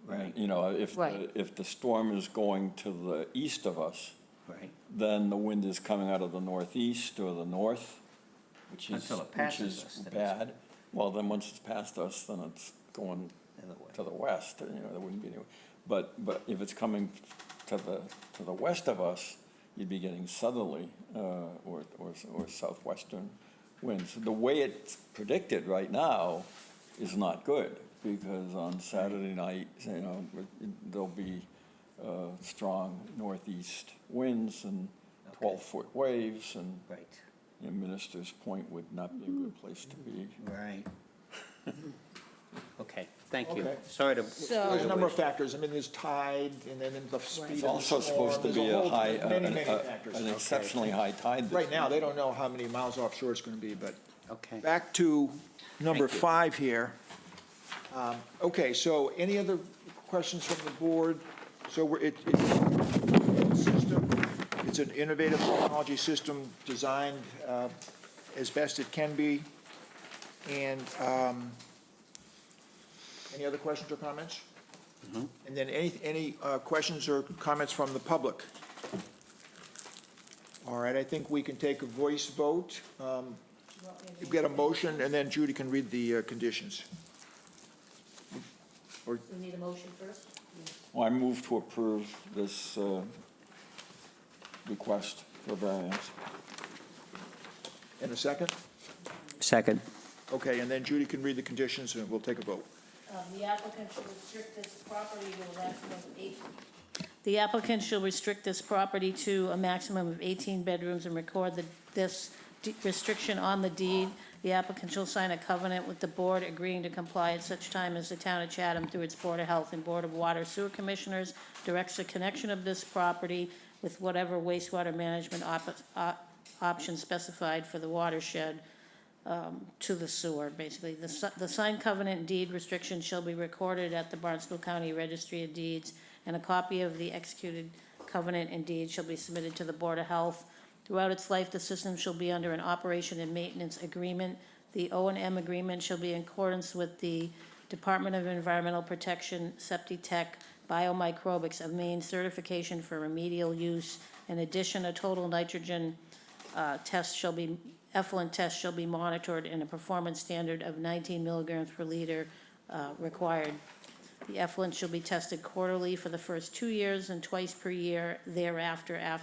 Right. You know, if, Right. if the storm is going to the east of us, Right. then the wind is coming out of the northeast or the north, which is, Until it passes which us, is then it's- bad. Well, then once it's past us, then it's going Other way. to the west, you know, there wouldn't be any. But if it's coming to the west of us, you'd be getting southerly, or southwestern winds. The way it's predicted right now is not good, because on Saturday night, you know, there'll be, strong northeast winds and 12-foot waves, and Right. you know, Minister's Point would not be a good place to be. Right. Okay, thank you. Okay. Sorry to. So- There's a number of factors. I mean, there's tide, and then the speed of It's the also storm. supposed to There's be a whole- high, Many factors. an exceptionally high tide. this Right now, they don't know how many miles offshore it's gonna be, but Okay. back to number Thank you. 5 here. Okay, so any other questions from the board? So it's a system, it's an innovative technology system designed as best it can be. And any other questions or comments? And then any questions or comments from the public? All right, I think we can take a voice vote. You've got a motion, and then Judy can read the conditions. We need a motion first? Well, I move to approve this request for variance. In a second? Second. Okay, and then Judy can read the conditions, and we'll take a vote. The applicant shall restrict this property to a maximum of 8. The applicant shall restrict this property to a maximum of 18 bedrooms and record this restriction on the deed. The applicant shall sign a covenant with the board agreeing to comply at such time as the town of Chatham, through its Board of Health and Board of Water Sewer Commissioners, directs the connection of this property with whatever wastewater management option specified for the watershed to the sewer, basically. The signed covenant and deed restriction shall be recorded at the Barnstable County Registry of Deeds, and a copy of the executed covenant and deed shall be submitted to the Board of Health. Throughout its life, the system shall be under an operation and maintenance agreement. The O&M agreement shall be in accordance with the Department of Environmental Protection, Septic Tech, Biomicrobics of Maine certification for remedial use In addition, a total nitrogen effluent test shall be monitored in a performance standard of 19 milligrams per liter required. The effluent shall be tested quarterly for the first 2 years and twice per year thereafter,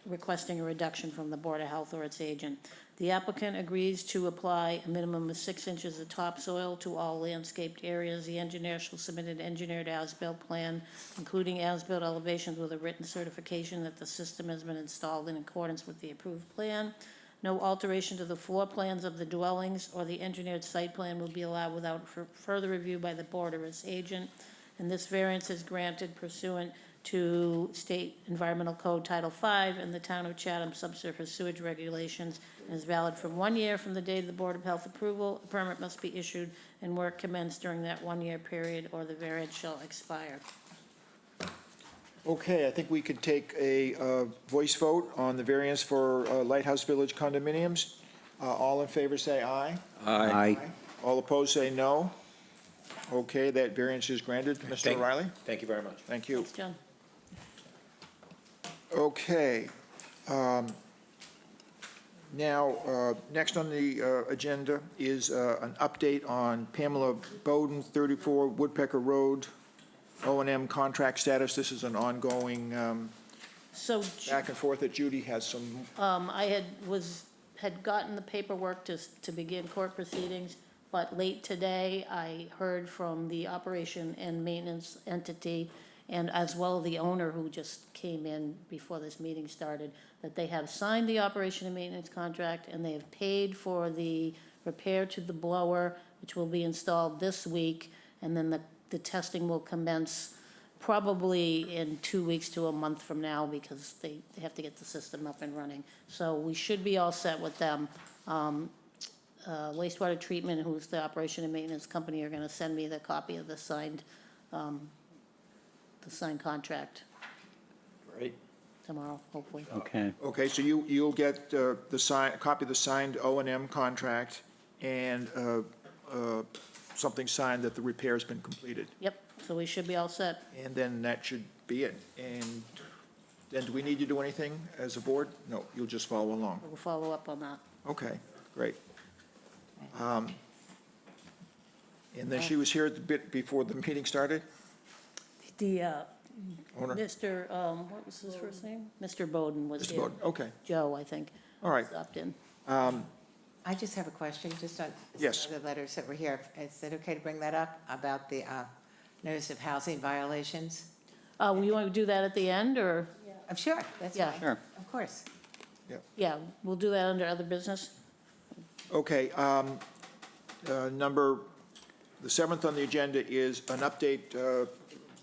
requesting a reduction from the Board of Health or its agent. The applicant agrees to apply a minimum of 6 inches of topsoil to all landscaped areas. The engineer shall submit an engineered as-built plan, including as-built elevations with a written certification that the system has been installed in accordance with the approved plan. No alteration to the floor plans of the dwellings or the engineered site plan will be allowed without further review by the board or its agent. And this variance is granted pursuant to State Environmental Code Title V and the Town of Chatham subsurface sewage regulations, and is valid for 1 year from the date of the Board of Health approval. A permit must be issued and work commenced during that 1-year period, or the variance shall expire. Okay, I think we could take a voice vote on the variance for Lighthouse Village condominiums. All in favor say aye. Aye. All opposed say no. Okay, that variance is granted. Mr. O'Reilly? Thank you very much. Thank you. Thanks, John. Okay. Now, next on the agenda is an update on Pamela Bowden, 34 Woodpecker Road, O&M contract status. This is an ongoing So back and forth that Judy has some, I had gotten the paperwork to begin court proceedings, but late today, I heard from the operation and maintenance entity, and as well the owner who just came in before this meeting started, that they have signed the operation and maintenance contract, and they have paid for the repair to the blower, which will be installed this week, and then the testing will commence probably in 2 weeks to a month from now, because they have to get the system up and running. So we should be all set with them. Wastewater treatment, who's the operation and maintenance company, are gonna send me the copy of the signed contract Great. tomorrow, hopefully. Okay. okay, so you'll get the copy of the signed O&M contract and something signed that the repair's been completed. Yep, so we should be all set. And then that should be it. And then do we need to do anything as a board? No, you'll just follow along. We'll follow up on that. Okay, great. And then she was here at the bit before the meeting started? The, Owner? Mr., what was his first name? Mr. Bowden was Mr. here. Bowden, okay, Joe, I think. all right. Stopped in. I just have a question, just on Yes. some of the letters that were here. Is it okay to bring that up about the notice of housing violations? We want to do that at the end, or? I'm sure, that's Yeah. fine. Sure. Of course. Yeah, we'll do that under other business. Okay, the seventh on the agenda is an update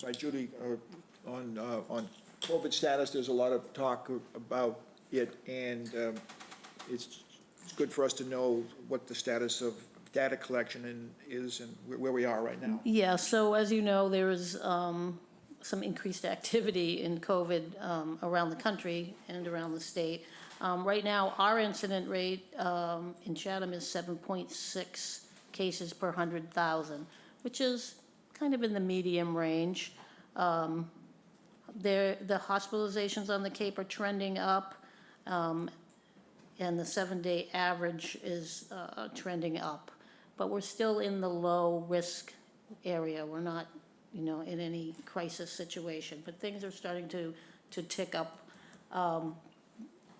by Judy on COVID status. There's a lot of talk about it, and it's good for us to know what the status of data collection is and where we are right now. Yeah, so as you know, there is some increased activity in COVID around the country and around the state. Right now, our incident rate in Chatham is 7.6 cases per 100,000, which is kind of in the medium range. The hospitalizations on the Cape are trending up, and the 7-day average is trending up. But we're still in the low-risk area. We're not, in any crisis situation, but things are starting to tick up.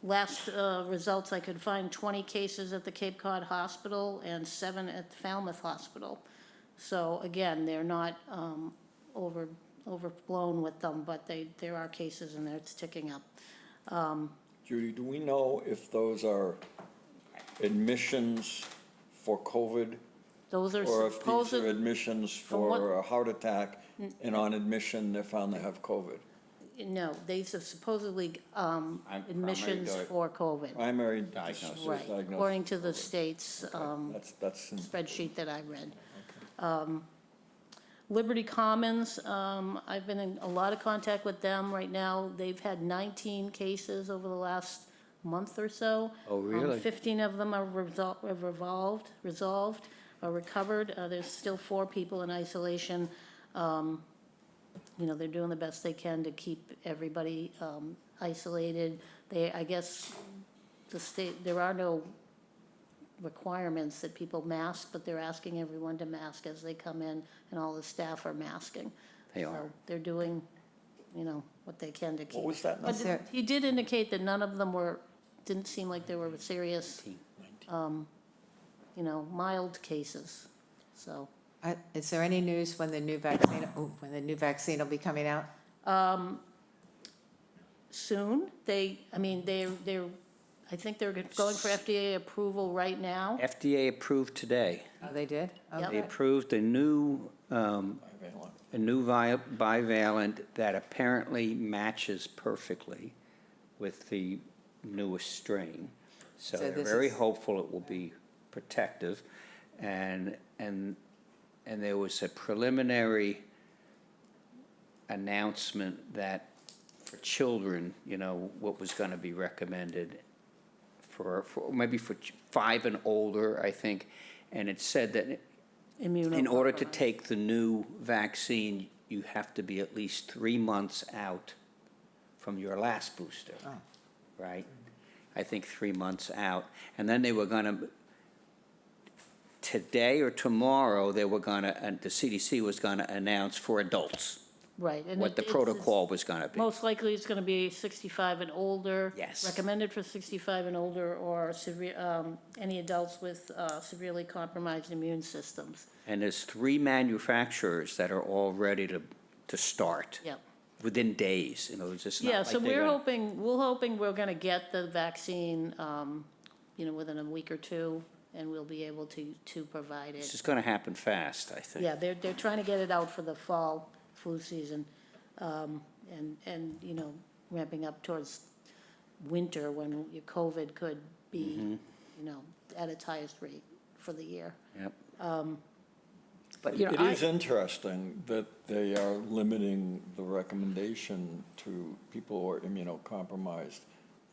Last results I could find, 20 cases at the Cape Cod Hospital and 7 at Falmouth Hospital. So again, they're not overblown with them, but there are cases and it's ticking up. Judy, do we know if those are admissions for COVID? Those are Or if these are supposed, admissions for a heart attack, and on admission, they're found to have COVID? no, these are supposedly admissions primary for COVID. Primary Diagnosis. Right, diagnosis. according to the state's That's, spreadsheet that I read. Liberty Commons, I've been in a lot of contact with them right now. They've had 19 cases over the last month or so. Oh, really? 15 of them are resolved, or recovered. There's still 4 people in isolation. you know, they're doing the best they can to keep everybody isolated. I guess, the state, there are no requirements that people mask, but they're asking everyone to mask as they come in, and all the staff are masking. They are. So they're doing, you know, what they can to keep. What was that But Is there- he did indicate that none of them didn't seem like they were serious, you know, mild cases, so. Is there any news when the new vaccine will be coming out? Soon, I think they're going for FDA approval right now. FDA approved today. Oh, they did? Yep. They approved a new bivalent that apparently matches perfectly with the newest strain. So So they're this very is- hopeful it will be protective. And there was a preliminary announcement that for children, you know, what was going to be recommended for maybe for 5 and older, I think. And it said that in order to Immunocompromised. take the new vaccine, you have to be at least 3 months out from your last booster, right? I think 3 months out. And then they were going to, today or tomorrow, they were going to, and the CDC was going to announce for adults Right. and what the it's protocol was going to be. Most likely, it's gonna be 65 and older. Yes. Recommended for 65 and older, or any adults with severely compromised immune systems. And there's 3 manufacturers that are all ready to start Yep. within days. You know, it's just not Yeah, like so they're we're gonna- hoping we're gonna get the vaccine, you know, within a week or two, and we'll be able to provide It's it. just going to happen fast, I think. Yeah, they're trying to get it out for the fall flu season, and, you know, ramping up towards winter when your COVID could be, you know, at its highest rate for the year. Yep. But, you know, It is interesting that they are limiting the recommendation to people who are immunocompromised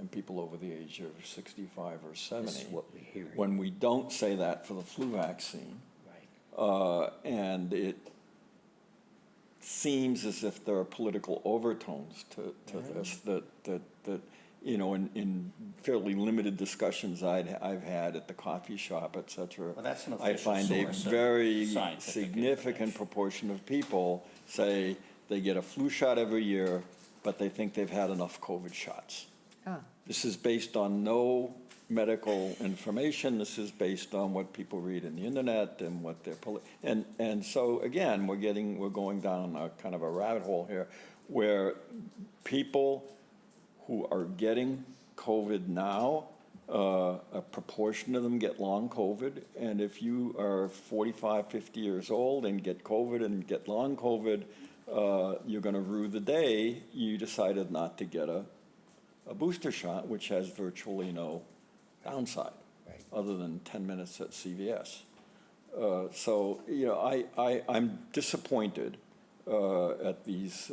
and people over the age of 65 or 70. This is what we're hearing. When we don't say that for the flu vaccine. Right. And it seems as if there are political overtones to this, that, you know, in fairly limited discussions I've had at the coffee shop, et cetera. Well, that's an I official find a source of very scientific significant information. proportion of people say they get a flu shot every year, but they think they've had enough COVID shots. Oh, This is based on no medical information. This is based on what people read in the internet and what they're, and so, again, we're going down a kind of a rabbit hole here where people who are getting COVID now, a proportion of them get long COVID. And if you are 45, 50 years old and get COVID and get long COVID, you're going to rue the day you decided not to get a booster shot, which has virtually no downside, Right. other than 10 minutes at CVS. So, you know, I'm disappointed at these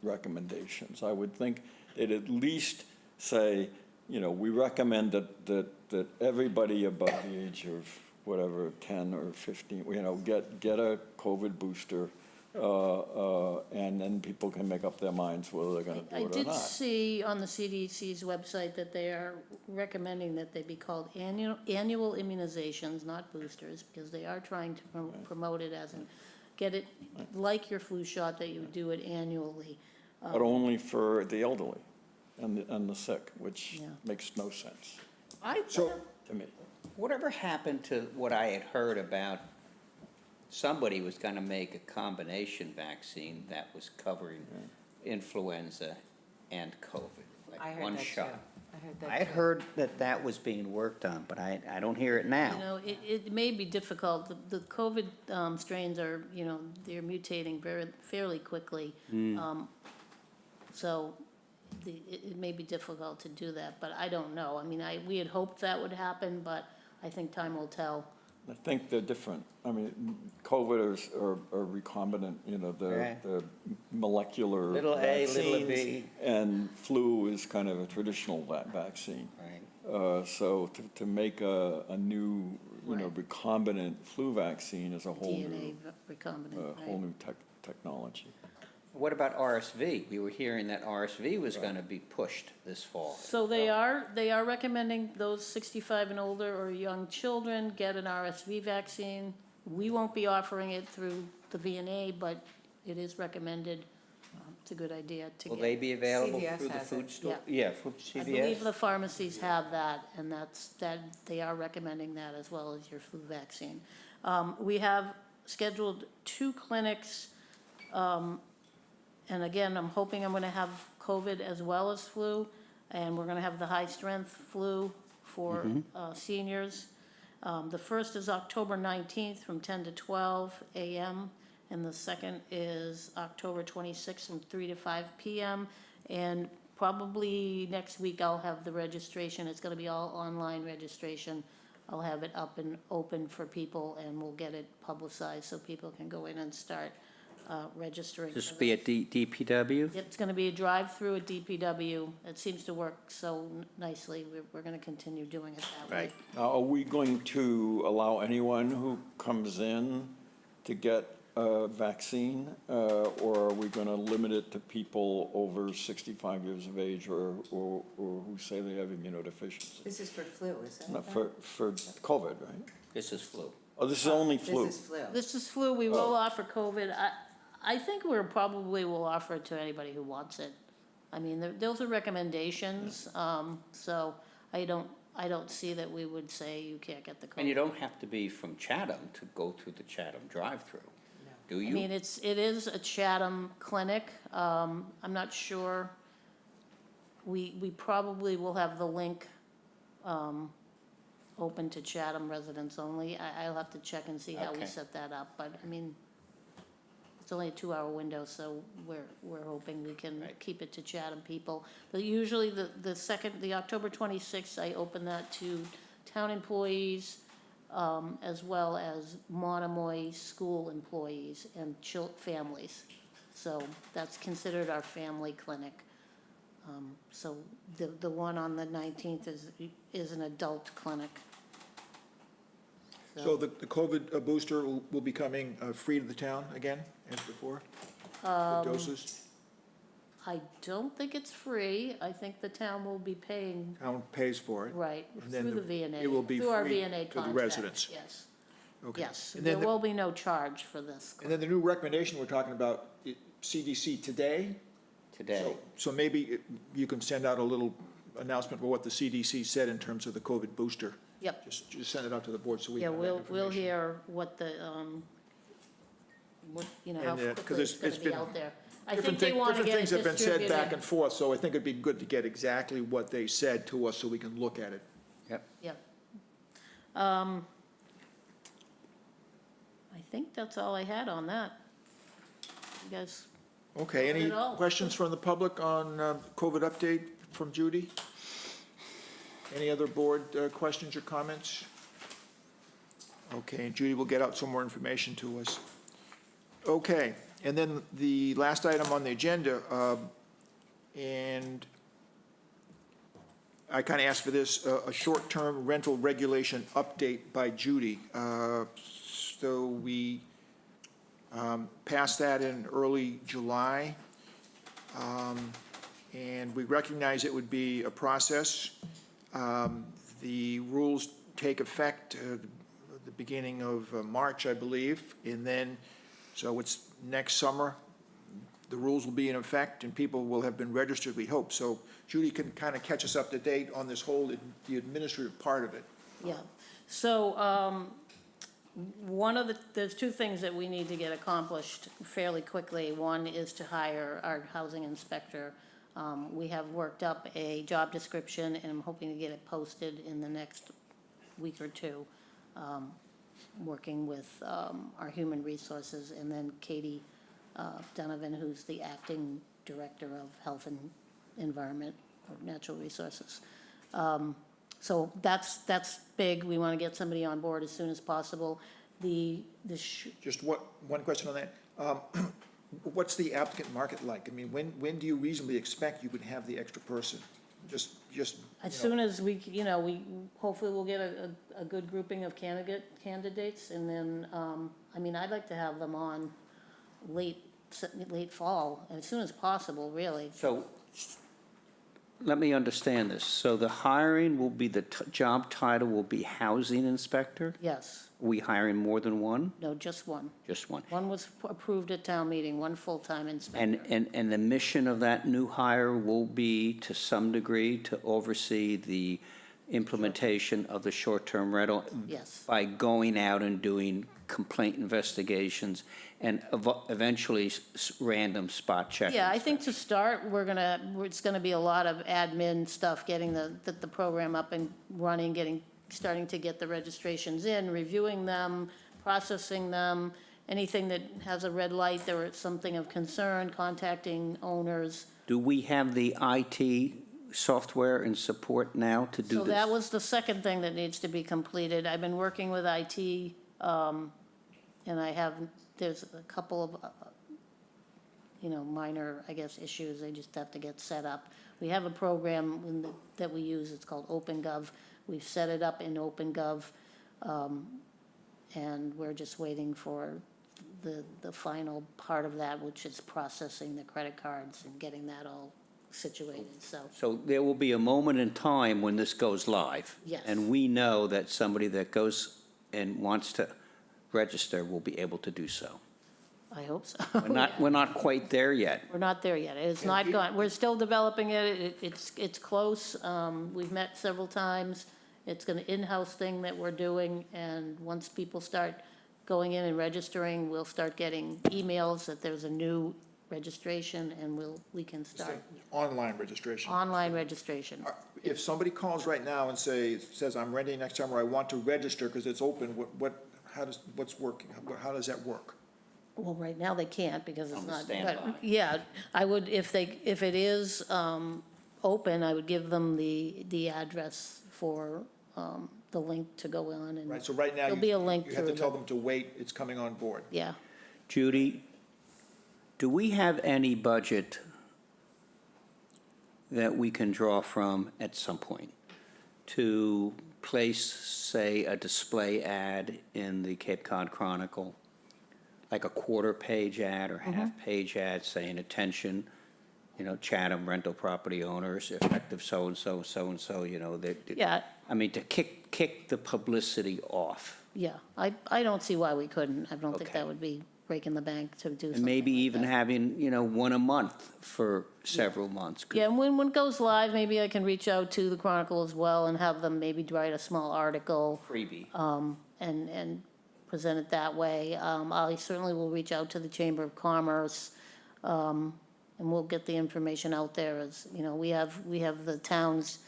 recommendations. I would think they'd at least say, you know, we recommend that everybody above the age of whatever, 10 or 15, you know, get a COVID booster, and then people can make up their minds whether they're going to I do it or did not. see on the CDC's website that they are recommending that they be called annual immunizations, not boosters, because they are trying to promote it as get it like your flu shot, that you do it annually. But only for the elderly and the sick, which Yeah. makes no sense So, to me. Whatever happened to what I had heard about somebody was going to make a combination vaccine that was covering influenza and COVID, I like heard one that too. shot. I heard that I had too. heard that was being worked on, but I don't hear it You now. know, it may be difficult. The COVID strains are, you know, they're mutating fairly quickly. So it may be difficult to do that, but I don't know. I mean, we had hoped that would happen, but I think time will tell. I think they're different. I mean, COVID are recombinant, you know, Right. the molecular Little A, little vaccines, B. and flu is kind of a traditional vaccine. Right. So to make a new, you know, recombinant flu vaccine is a whole DNA new, recombinant, whole right? new technology. What about RSV? We were hearing that RSV was going to be pushed this fall. So they are recommending those 65 and older or young children get an RSV vaccine. We won't be offering it through the VNA, but it is recommended. It's a good idea to Will get. they be available CVS through the has food it. store? Yeah. Food I believe the CVS? pharmacies have that, and they are recommending that as well as your flu vaccine. We have scheduled 2 clinics, and again, I'm hoping I'm gonna have COVID as well as flu, and we're gonna have the high-strength flu for seniors. The first is October 19th from 10 to 12 a.m., and the second is October 26th from 3 to 5 p.m. And probably next week I'll have the registration. It's gonna be all online registration. I'll have it up and open for people, and we'll get it publicized so people can go in and start registering. This for be those. at DPW? It's gonna be a drive-through at DPW. It seems to work so nicely. We're gonna continue doing it that way. Right. Now, are we going to allow anyone who comes in to get a vaccine? Or are we going to limit it to people over 65 years of age or who say they have immunodeficiency? This is for flu, is that? Not for COVID, right? This is flu. Oh, this is only flu? This is flu. This is flu. We will offer COVID. I think we're probably will offer it to anybody who wants it. I mean, those are recommendations, so I don't see that we would say you can't get the COVID. And you don't have to be from Chatham to go through the Chatham drive-through, do I you? mean, it is a Chatham clinic. I'm not sure. We probably will have the link open to Chatham residents only. I'll have to check and see how we Okay. set that up, but I mean, it's only a 2-hour window, so we're hoping we can Right. keep it to Chatham people. But usually the October 26th, I open that to town employees, as well as Monomoy school employees and families. So that's considered our family clinic. So the one on the 19th is an adult clinic. So the COVID booster will be coming free to the town again, as before? The doses? I don't think it's free. I think the town will be paying, Town pays for it? right, And then through the VNA. it will be through our free VNA to the contract, residents? yes. Okay. Yes, And there then, will be no charge for this. and then the new recommendation we're talking about, CDC today? Today. So maybe you can send out a little announcement about what the CDC said in terms of the COVID booster. Yep. Just send it out to the board so we Yeah, have that we'll information. hear what the, how And, 'cause quickly it's gonna it's be been out there. I Different think they wanna different get it things have been said back distributed. and forth, so I think it'd be good to get exactly what they said to us so we can look at it. Yep. Yep. I think that's all I had on that. You guys, Okay, Not any at all. questions from the public on COVID update from Judy? Any other board questions or comments? Okay, Judy will get out some more information to us. Okay, and then the last item on the agenda, and I kind of asked for this, a short-term rental regulation update by Judy. So we passed that in early July. And we recognize it would be a process. The rules take effect the beginning of March, I believe, and then, so it's next summer. The rules will be in effect, and people will have been registered, we hope. So Judy can kind of catch us up to date on this whole, the administrative part of it. yeah. So, there's 2 things that we need to get accomplished fairly quickly. One is to hire our housing inspector. We have worked up a job description, and I'm hoping to get it posted in the next week or 2, working with our human resources, and then Katie Donovan, who's the acting director of health and environment, or natural resources. So that's big. We want to get somebody on board as soon as possible. Just one question on that. What's the applicant market like? I mean, when do you reasonably expect you would have the extra person? Just, As soon as we hopefully we'll get a good grouping of candidates, and then, I mean, I'd like to have them on late late fall, as soon as possible, really. So, let me understand this. So the hiring will be, the job title will be housing inspector? Yes, We hiring more than one? no, just one. Just one? One was approved at town meeting, one full-time inspector. And the mission of that new hire will be, to some degree, to oversee the implementation of the short-term rental? Yes. By going out and doing complaint investigations and eventually random spot checking? Yeah, I think to start, it's gonna be a lot of admin stuff, getting the program up and running, starting to get the registrations in, reviewing them, processing them, anything that has a red light, there is something of concern, contacting owners. Do we have the IT software and support now to do So this? that was the second thing that needs to be completed. I've been working with IT, and there's a couple of, minor, I guess, issues. They just have to get set up. We have a program that we use, it's called OpenGov. We've set it up in OpenGov, and we're just waiting for the final part of that, which is processing the credit cards and getting that all situated, so. So there will be a moment in time when this goes live? Yes. And we know that somebody that goes and wants to register will be able to do so? I hope so. We're not quite there yet. We're not there yet. It's not gone. We're still developing it. It's close. We've met several times. It's an in-house thing that we're doing, and once people start going in and registering, we'll start getting emails that there's a new registration, and we can start Online registration. online registration. If somebody calls right now and says, I'm renting next time, or I want to register because it's open, what's working? How does that work? Well, right now they can't because it's On the not. standby. But yeah, I would, if it is open, I would give them the address for the link to go on, and Right, so right now, there'll be a link you have to through tell the- them to wait, it's coming on board. yeah. Judy, do we have any budget that we can draw from at some point to place, say, a display ad in the Cape Cod Chronicle? Like a quarter-page ad or half-page ad saying, attention, Chatham rental property owners, effective so-and-so, so-and-so, Yeah, I mean, to kick the publicity off. yeah. I don't see why we couldn't. I don't think Okay. that would be breaking the bank to do something And maybe like even that. having, one a month for several months. Yeah, and when it goes live, maybe I can reach out to the Chronicle as well and have them maybe write a small article, Freebie. and present it that way. I certainly will reach out to the Chamber of Commerce, and we'll get the information out there as, we have the town's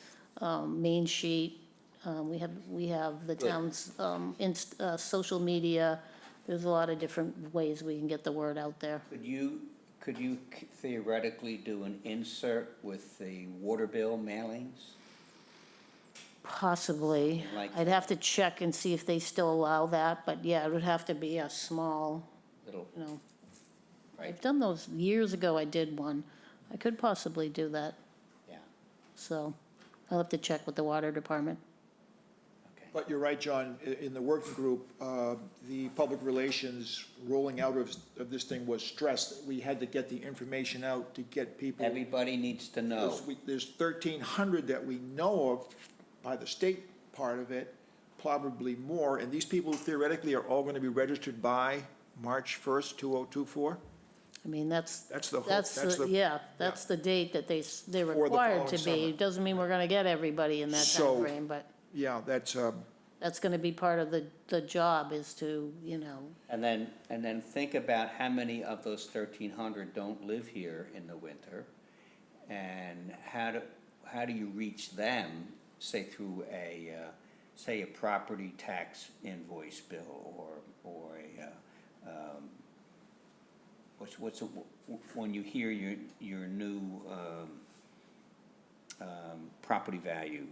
main sheet, we have the town's social media. There's a lot of different ways we can get the word out there. Could you theoretically do an insert with the water bill mailings? Possibly. Like- I'd have to check and see if they still allow that, but yeah, it would have to be a small, Little, right, I've done those years ago, I did one. I could possibly do that, yeah, so I'll have to check with the water department. okay. But you're right, John, in the working group, the public relations rolling out of this thing was stressed. We had to get the information out to get people. Everybody needs to know. There's 1,300 that we know of by the state part of it, probably more, and these people theoretically are all going to be registered by March 1st, 2024? I mean, that's the- the date that they're For the required to following be. summer. It doesn't mean we're gonna get everybody in that So- timeframe, but Yeah, that's, that's gonna be part of the job is to, And then think about how many of those 1,300 don't live here in the winter, and how do you reach them, say through say a property tax invoice bill, or when you hear your new property value,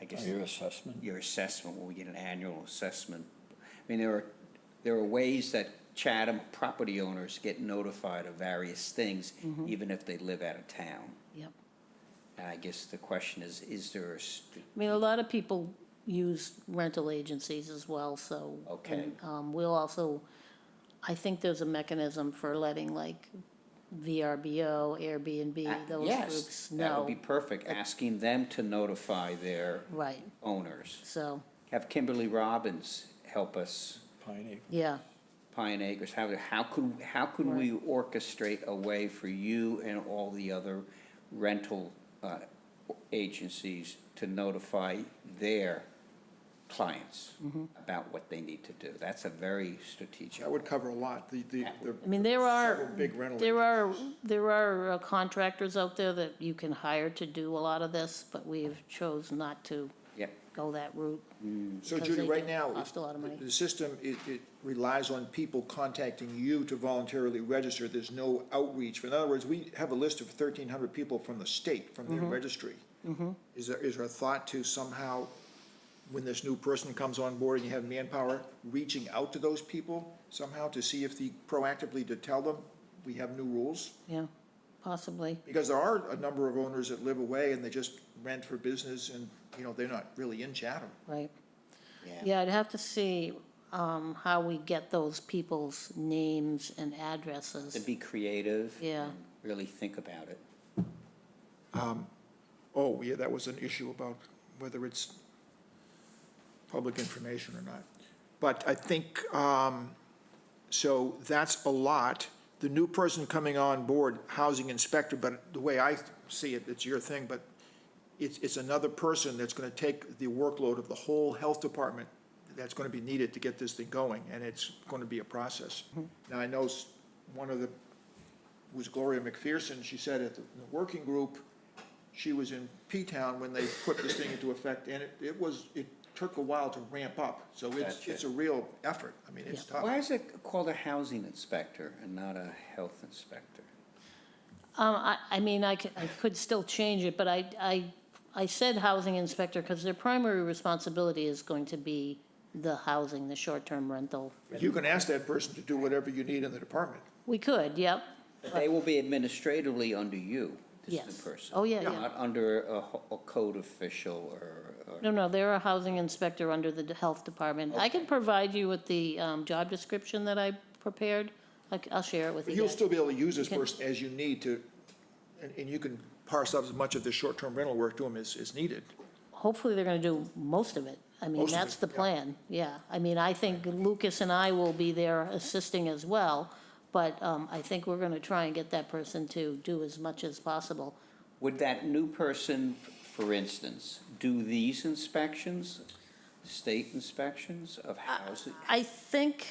I guess. Your assessment? Your assessment, when we get an annual assessment. I mean, there are ways that Chatham property owners get notified of various things, even if they live out of town. yep. And I guess the question is there I mean, a lot of people use rental agencies as well, so. Okay. and, we'll also, I think there's a mechanism for letting like VRBO, Airbnb, those Yes, groups that would be know. perfect, asking them to notify their Right, owners. so, Have Kimberly Robbins help us, yeah, Pine Acres, how could we orchestrate a way for you and all the other rental agencies to notify their clients about what they need to do? That's a very strategic. That would cover a lot. I mean, there are, Several big rental there are contractors out there that you can hire to do a lot of this, but we've chose not to Yep. go that route. So because Judy, they right do now, cost a lot of money. the system, it relies on people contacting you to voluntarily register. There's no outreach. In other words, we have a list of 1,300 people from the state, from their registry. Is there a thought to somehow, when this new person comes on board and you have manpower, reaching out to those people somehow to see if proactively to tell them, we have new rules? Yeah, possibly. Because there are a number of owners that live away and they just rent for business and, they're not really in Chatham. Right. Yeah, I'd have to see how we get those people's names and To addresses. be creative. Yeah. and really think about it. Oh, yeah, that was an issue about whether it's public information or not. But I think, so that's a lot. The new person coming on board, housing inspector, but the way I see it, it's your thing, but it's another person that's gonna take the workload of the whole health department that's gonna be needed to get this thing going, and it's gonna be a process. Now, I know one of the, was Gloria McPherson, she said at the working group, she was in P-Town when they put this thing into effect, and it took a while to ramp up, so Gotcha. it's a real effort. I mean, it's tough. Why is it called a housing inspector and not a health inspector? I mean, I could still change it, but I said housing inspector because their primary responsibility is going to be the housing, the short-term rental. You can ask that person to do whatever you need in the department. We could, yep, But they will be administratively under you, this yes. new person. Oh, yeah, yeah. Not under a code official or. No, they're a housing inspector under the health department. I can provide you with the job description that I prepared. I'll share it with But you you'll guys. still be able to use this You can- person as you need to, and you can parse out as much of the short-term rental work to them as needed. Hopefully, they're gonna do most of it. I mean, Most of that's it, the yeah. plan, yeah. I mean, I think Lucas and I will be there assisting as well, but I think we're gonna try and get that person to do as much as possible. Would that new person, for instance, do these inspections, state inspections of housing? I think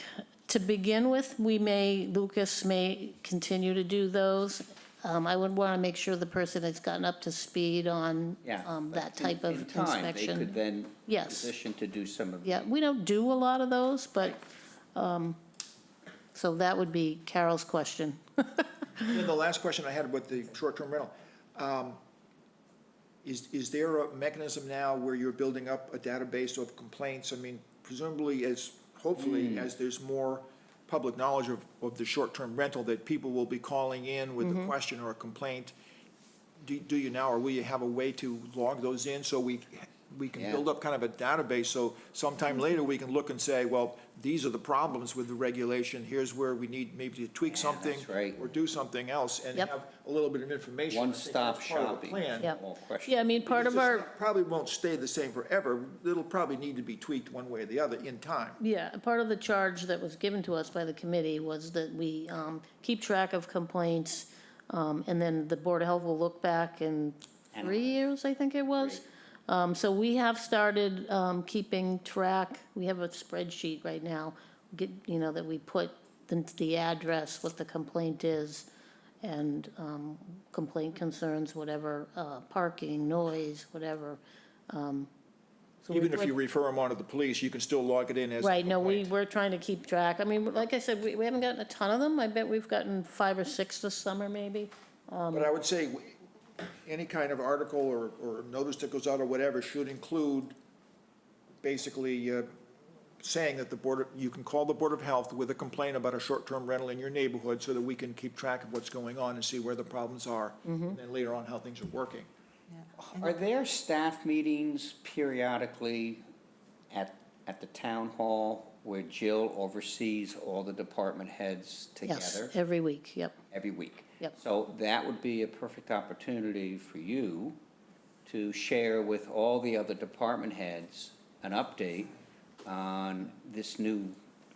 to begin with, Lucas may continue to do those. I would wanna make sure the person has gotten up to speed on Yeah. but that type of in time, inspection. they could then Yes. position to do some of. Yeah, we don't do a lot of those, but, so that would be Carol's question. And then the last question I had with the short-term rental, is there a mechanism now where you're building up a database of complaints? I mean, presumably hopefully, as there's more public knowledge of the short-term rental, that people will be calling in with a question or a complaint. Do you now, or will you have a way to log those in so we can Yeah. build up kind of a database, so sometime later we can look and say, well, these are the problems with the regulation, here's where we need maybe to tweak Yeah, something. that's right. Or do something else, and Yep. have a little bit of information. I think One-stop that's part of the shopping. plan. Yep. All questions. Yeah, I mean, part of Because our. this probably won't stay the same forever, it'll probably need to be tweaked one way or the other in time. Yeah, part of the charge that was given to us by the committee was that we keep track of complaints, and then the Board of Health will look back in 3 years, I think it was. So we have started keeping track, we have a spreadsheet right now, that we put the address, what the complaint is, and complaint concerns, whatever, parking, noise, whatever. So Even we're- if you refer them on to the police, you can still log it in as a Right, no, complaint. we're trying to keep track. I mean, like I said, we haven't gotten a ton of them. I bet we've gotten 5 or 6 this summer, maybe. But I would say, any kind of article or notice that goes out or whatever should include basically saying that you can call the Board of Health with a complaint about a short-term rental in your neighborhood so that we can keep track of what's going on and see where the problems are. And then later on, how things are working. Are there staff meetings periodically at at the town hall where Jill oversees all the department heads Yes, together every week, yep. every week. Yep. So that would be a perfect opportunity for you to share with all the other department heads an update on this new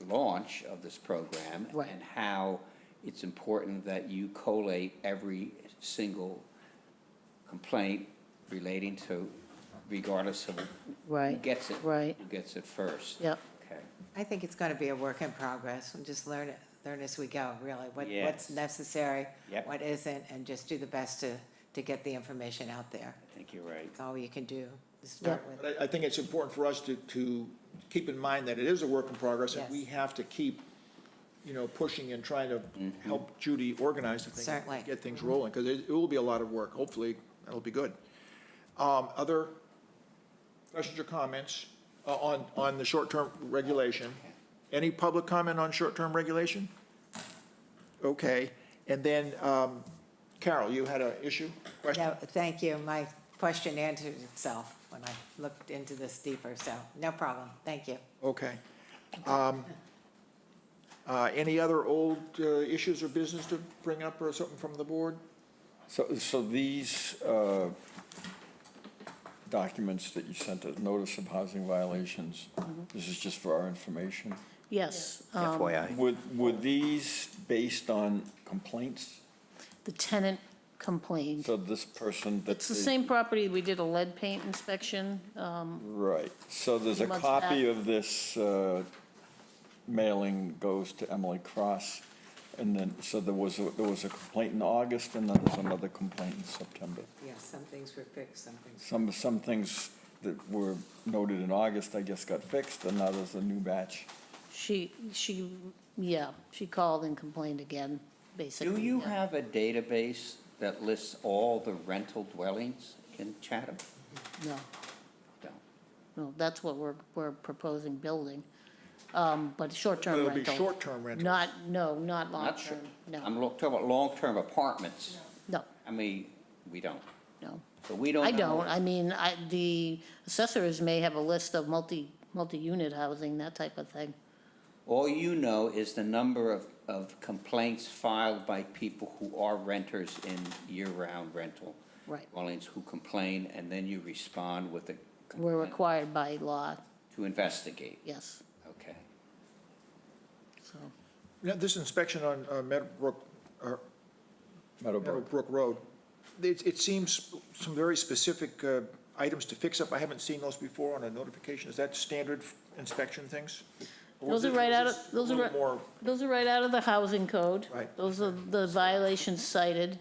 launch of this program. Right. And how it's important that you collate every single complaint relating to, regardless of who Right, gets it. right. Who gets it first. Yep. Okay. I think it's going to be a work in progress, and just learn as we go, really, what's Yes. necessary, Yep. what isn't, and just do the best to get the information out there. I think you're right. That's all you can do, to start with. But I think it's important for us to keep in mind that it is a work in progress, and Yes. we have to keep, pushing and trying to help Judy organize the thing. Certainly. Get things rolling, because it will be a lot of work. Hopefully, that'll be good. Other questions or comments on the short-term regulation? Any public comment on short-term regulation? Okay, and then, Carol, you had an issue, question? No, thank you. My question answered itself when I looked into this deeper, so no problem. Thank you. Okay. Any other old issues or business to bring up or something from the board? So these documents that you sent us, notice of housing violations, this is just for our information? Yes. FYI. Would these based on complaints? The tenant complained. So this person that. It's the same property, we did a lead paint inspection. Right, so there's few a months copy back. of this mailing goes to Emily Cross, and then, so there was a complaint in August, and then there's another complaint in September. Yeah, some things were fixed, some things. Some things that were noted in August, I guess, got fixed, and now there's a new batch. She called and complained again, basically. Do you yeah. have a database that lists all the rental dwellings in Chatham? No, No. no, that's what we're proposing building. But short-term It'll rental. be short-term rentals. Not Not long-term, sure. no, I'm talking about long-term apartments. no, I mean, we don't. no. So we don't know. I don't, I mean, the assessors may have a list of multi-unit housing, that type of thing. All you know is the number of complaints filed by people who are renters in year-round rental Right. dwellings who complain, and then you respond with a We're complaint required by law, to investigate. yes, Okay. so. Yeah, this inspection on Meadowbrook Road, it seems some very specific items to fix up. I haven't seen those before on a notification. Is that standard inspection things? Or Those is are it- right is out this of, those a are, little more- those are right out of the housing code. Right. Those are the violations cited.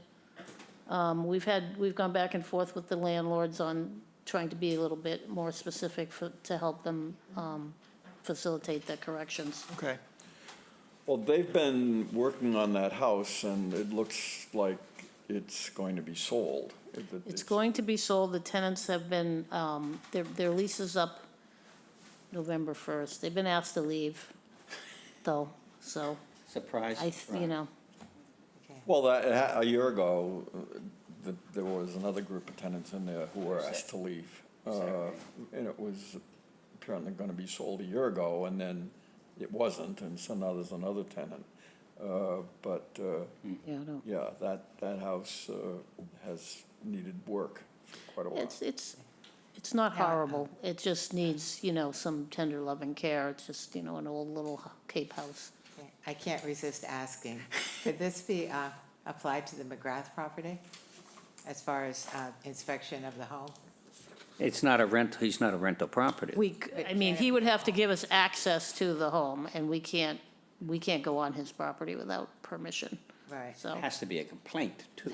We've gone back and forth with the landlords on trying to be a little bit more specific to help them facilitate the corrections. Okay. Well, they've been working on that house, and it looks like it's going to be sold. It's going to be sold, the tenants have been, their lease is up November 1st. They've been asked to leave, though, so Surprise, you know, Well, a year ago, there was another group of tenants in there who were asked to leave. And it was apparently going to be sold a year ago, and then it wasn't, and so now there's another tenant. yeah, no. Yeah, that house has needed work for quite a while. It's not horrible. It just needs, some tender loving care. It's just, an old little Cape house. I can't resist asking, could this be applied to the McGrath property as far as inspection of the home? It's not a rental, he's not a rental property. He would have to give us access to the home, and we can't go on his property without permission. Right. So It has to be a complaint, too.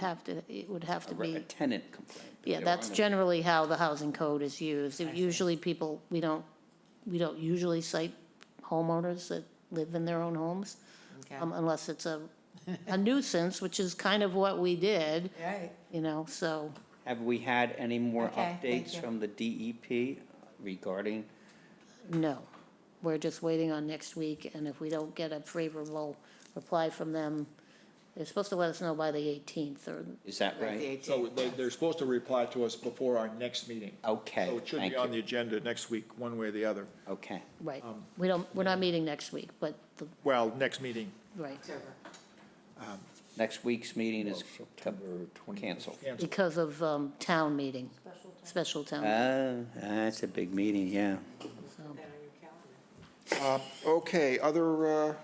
it would have to A be, tenant complaint. yeah, There that's are no- generally how the housing code is used. Usually we don't usually cite homeowners that live in their own homes, Okay. unless it's a nuisance, which is kind of what we did, Right. so. Have we had any more Okay, thank updates you. from the DEP regarding? No, we're just waiting on next week, and if we don't get a favorable reply from them, They're supposed to let us know by the 18th, or, Is that The right? 18th. So they're supposed to reply to us before our next meeting. Okay, So it should thank be on the you. agenda next week, one way or the other. Okay. right. We're not meeting next week, but, Well, next meeting. right, Next week's meeting is canceled. because of town meeting, special town. That's a big meeting, yeah. Okay, other,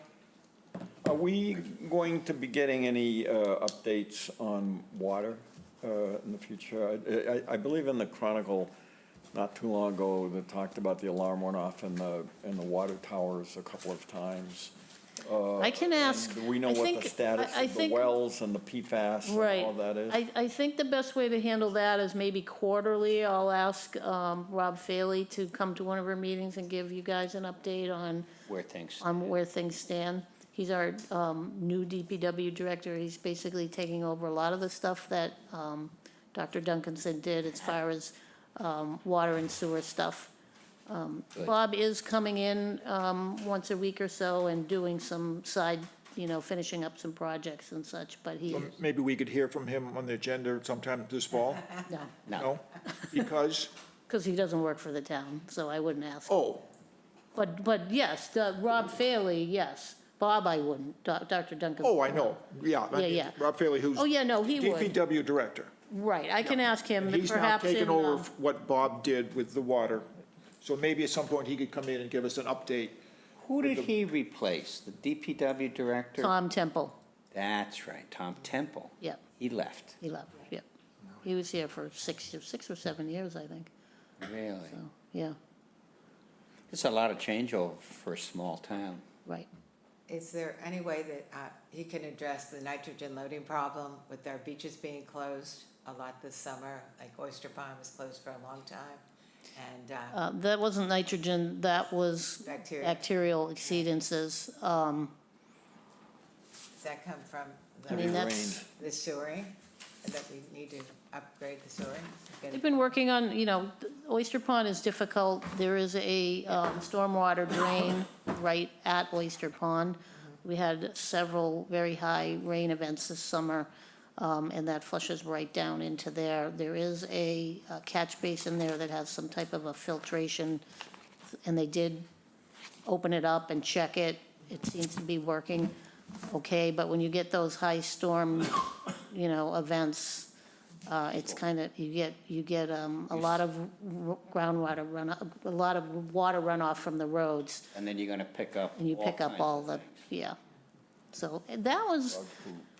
Are we going to be getting any updates on water in the future? I believe in the Chronicle, not too long ago, they talked about the alarm went off in the water towers a couple of times. I can ask. And do we know I what think- the status I of the think- wells and the PFAS and Right. all that is? I think the best way to handle that is maybe quarterly. I'll ask Rob Faley to come to one of our meetings and give you guys an update on Where things, where things stand. He's our new DPW director. He's basically taking over a lot of the stuff that Dr. Duncanson did as far as water and sewer stuff. Good. Bob is coming in once a week or so and doing some side, finishing up some projects and such, but he, maybe we could hear from him on the agenda sometime this fall? no, no. Because, because he doesn't work for the town, so I wouldn't ask. oh, But yes, Rob Faley, yes. Bob, I wouldn't. Dr. Duncan. oh, I know, yeah. I Yeah, mean, yeah. Rob Faley, who's Oh, yeah, no, he would. DPW director. Right, I can ask him, And he's now perhaps in, taken over what Bob did with the water. So maybe at some point he could come in and give us an update. Who did he replace? The DPW director? Tom Temple. That's right, Tom Temple. Yeah, He left, he left, yeah. He was here for 6 or 7 years, I think, really. so, yeah, It's a lot of changeover for a small town. right. Is there any way that he can address the nitrogen loading problem with our beaches being closed a lot this summer? Like Oyster Pond was closed for a long time, and That wasn't nitrogen, that was Bacteria. bacterial exceedances. does that come from I mean, the that's, sewering? That we need to upgrade the sewering? they've been working on, Oyster Pond is difficult. There is a stormwater drain right at Oyster Pond. We had several very high rain events this summer, and that flushes right down into there. There is a catch basin there that has some type of a filtration, and they did open it up and check it. It seems to be working okay, but when you get those high storm, events, it's kind of, you get a lot of groundwater a lot of water runoff from the roads, And then you're gonna pick up and you all pick up kinds all of the, things. yeah. So that was,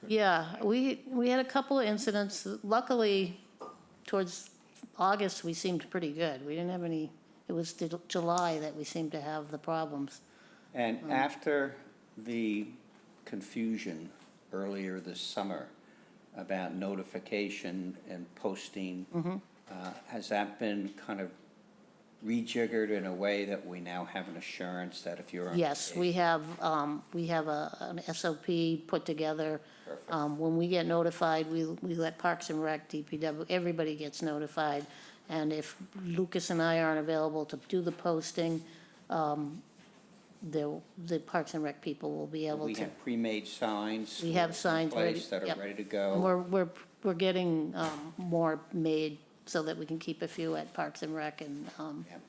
yeah, we had a couple of incidents. Luckily, towards August, we seemed pretty good. We didn't have any, it was July that we seemed to have the problems. And after the confusion earlier this summer about notification and posting, has that been kind of rejiggered in a way that we now have an assurance that if you're on Yes, vacation- we have an SOP put together. Perfect. When we get notified, we let Parks and Rec, DPW, everybody gets notified. And if Lucas and I aren't available to do the posting, the Parks and Rec people will be able We to. have pre-made signs. We have signs ready, Place that yep. are ready to And go. we're getting more made so that we can keep a few at Parks and Rec, and Yep.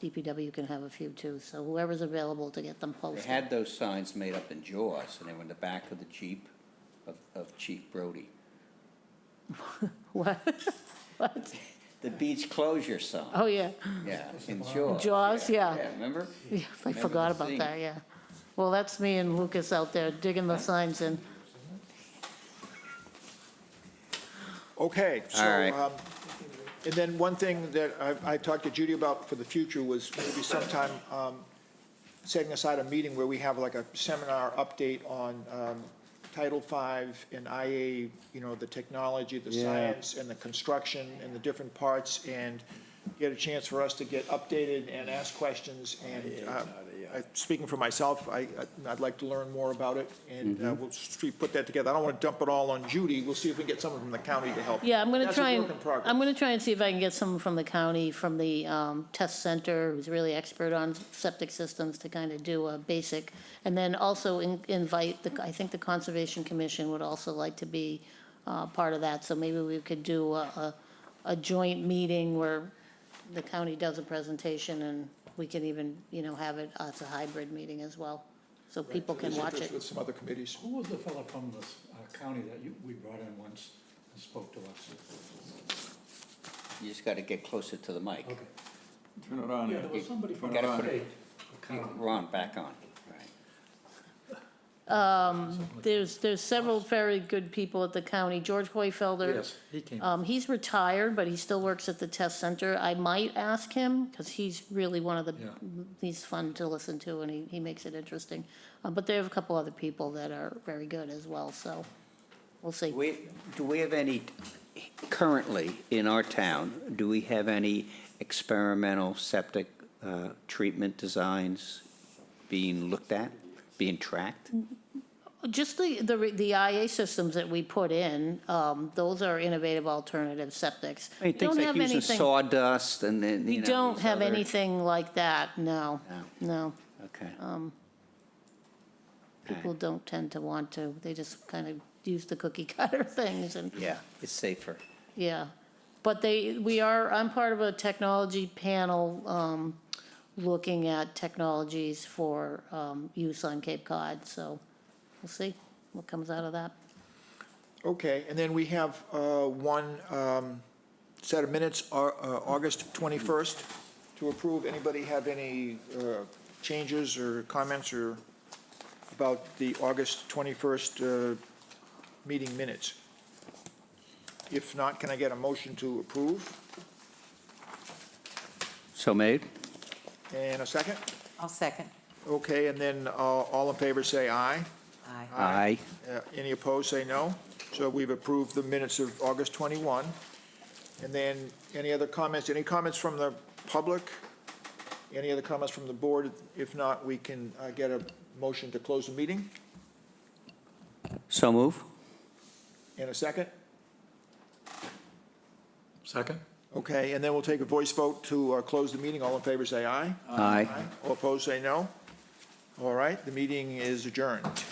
DPW can have a few too. So whoever's available to get them They posted. had those signs made up in Jaws, and they were in the back of the Jeep of Chief Brody. What? What? The beach closure sign, Oh, yeah. yeah, in Jaws. Jaws, yeah. Yeah, remember? Yeah, I Remember forgot the about scene. that, yeah. Well, that's me and Lucas out there digging the signs in. Okay, so, All right. and then one thing that I talked to Judy about for the future was maybe sometime setting aside a meeting where we have like a seminar update on Title V and IA, the technology, the Yeah. science, and the construction, and the different parts, and get a chance for us to get updated and ask questions. And speaking for myself, I'd like to learn more about it, and we'll put that together. I don't want to dump it all on Judy. We'll see if we can get someone from the county to help. Yeah, I'm gonna That's a try and, work in progress. I'm gonna try and see if I can get someone from the county, from the test center, who's really expert on septic systems, to kind of do a basic, and then also invite, I think the Conservation Commission would also like to be part of that, so maybe we could do a joint meeting where the county does a presentation, and we can even, have it as a hybrid meeting as well, so people can There's watch interest it. with some other committees. Who was the fellow from this county that we brought in once and spoke to us? You just got to get closer to the mic. Okay. Turn it on. Yeah, there was somebody from You gotta the put it- state. the county. Ron, back on. Right. There's several very good people at the county. George Hoyfelder. Yes, he came. He's retired, but he still works at the test center. I might ask him, because he's really one of the, Yeah. he's fun to listen to, and he makes it interesting. But they have a couple other people that are very good as well, so we'll see. Do we have any, currently in our town, do we have any experimental septic treatment designs being looked at, being tracked? Just the IA systems that we put in, those are innovative alternative septics. I mean, We things don't like have using anything. sawdust and then, We don't these have other- anything like that, no, no. Okay. People don't tend to want to, they just kind of use the cookie cutter things, and, Yeah, it's safer. yeah. But I'm part of a technology panel, looking at technologies for, use on Cape Cod, so we'll see what comes out of that. Okay, and then we have one set of minutes, August 21st, to approve. Anybody have any changes or comments or about the August 21st meeting minutes? If not, can I get a motion to approve? So made? And a second? I'll second. Okay, and then all in favor say aye. Aye. Aye. Any opposed, say no. So we've approved the minutes of August 21. And then, any other comments? Any comments from the public? Any other comments from the board? If not, we can get a motion to close the meeting. So move? In a second? Second? Okay, and then we'll take a voice vote to close the meeting. All in favor, say aye. Aye. All opposed, say no. All right, the meeting is adjourned.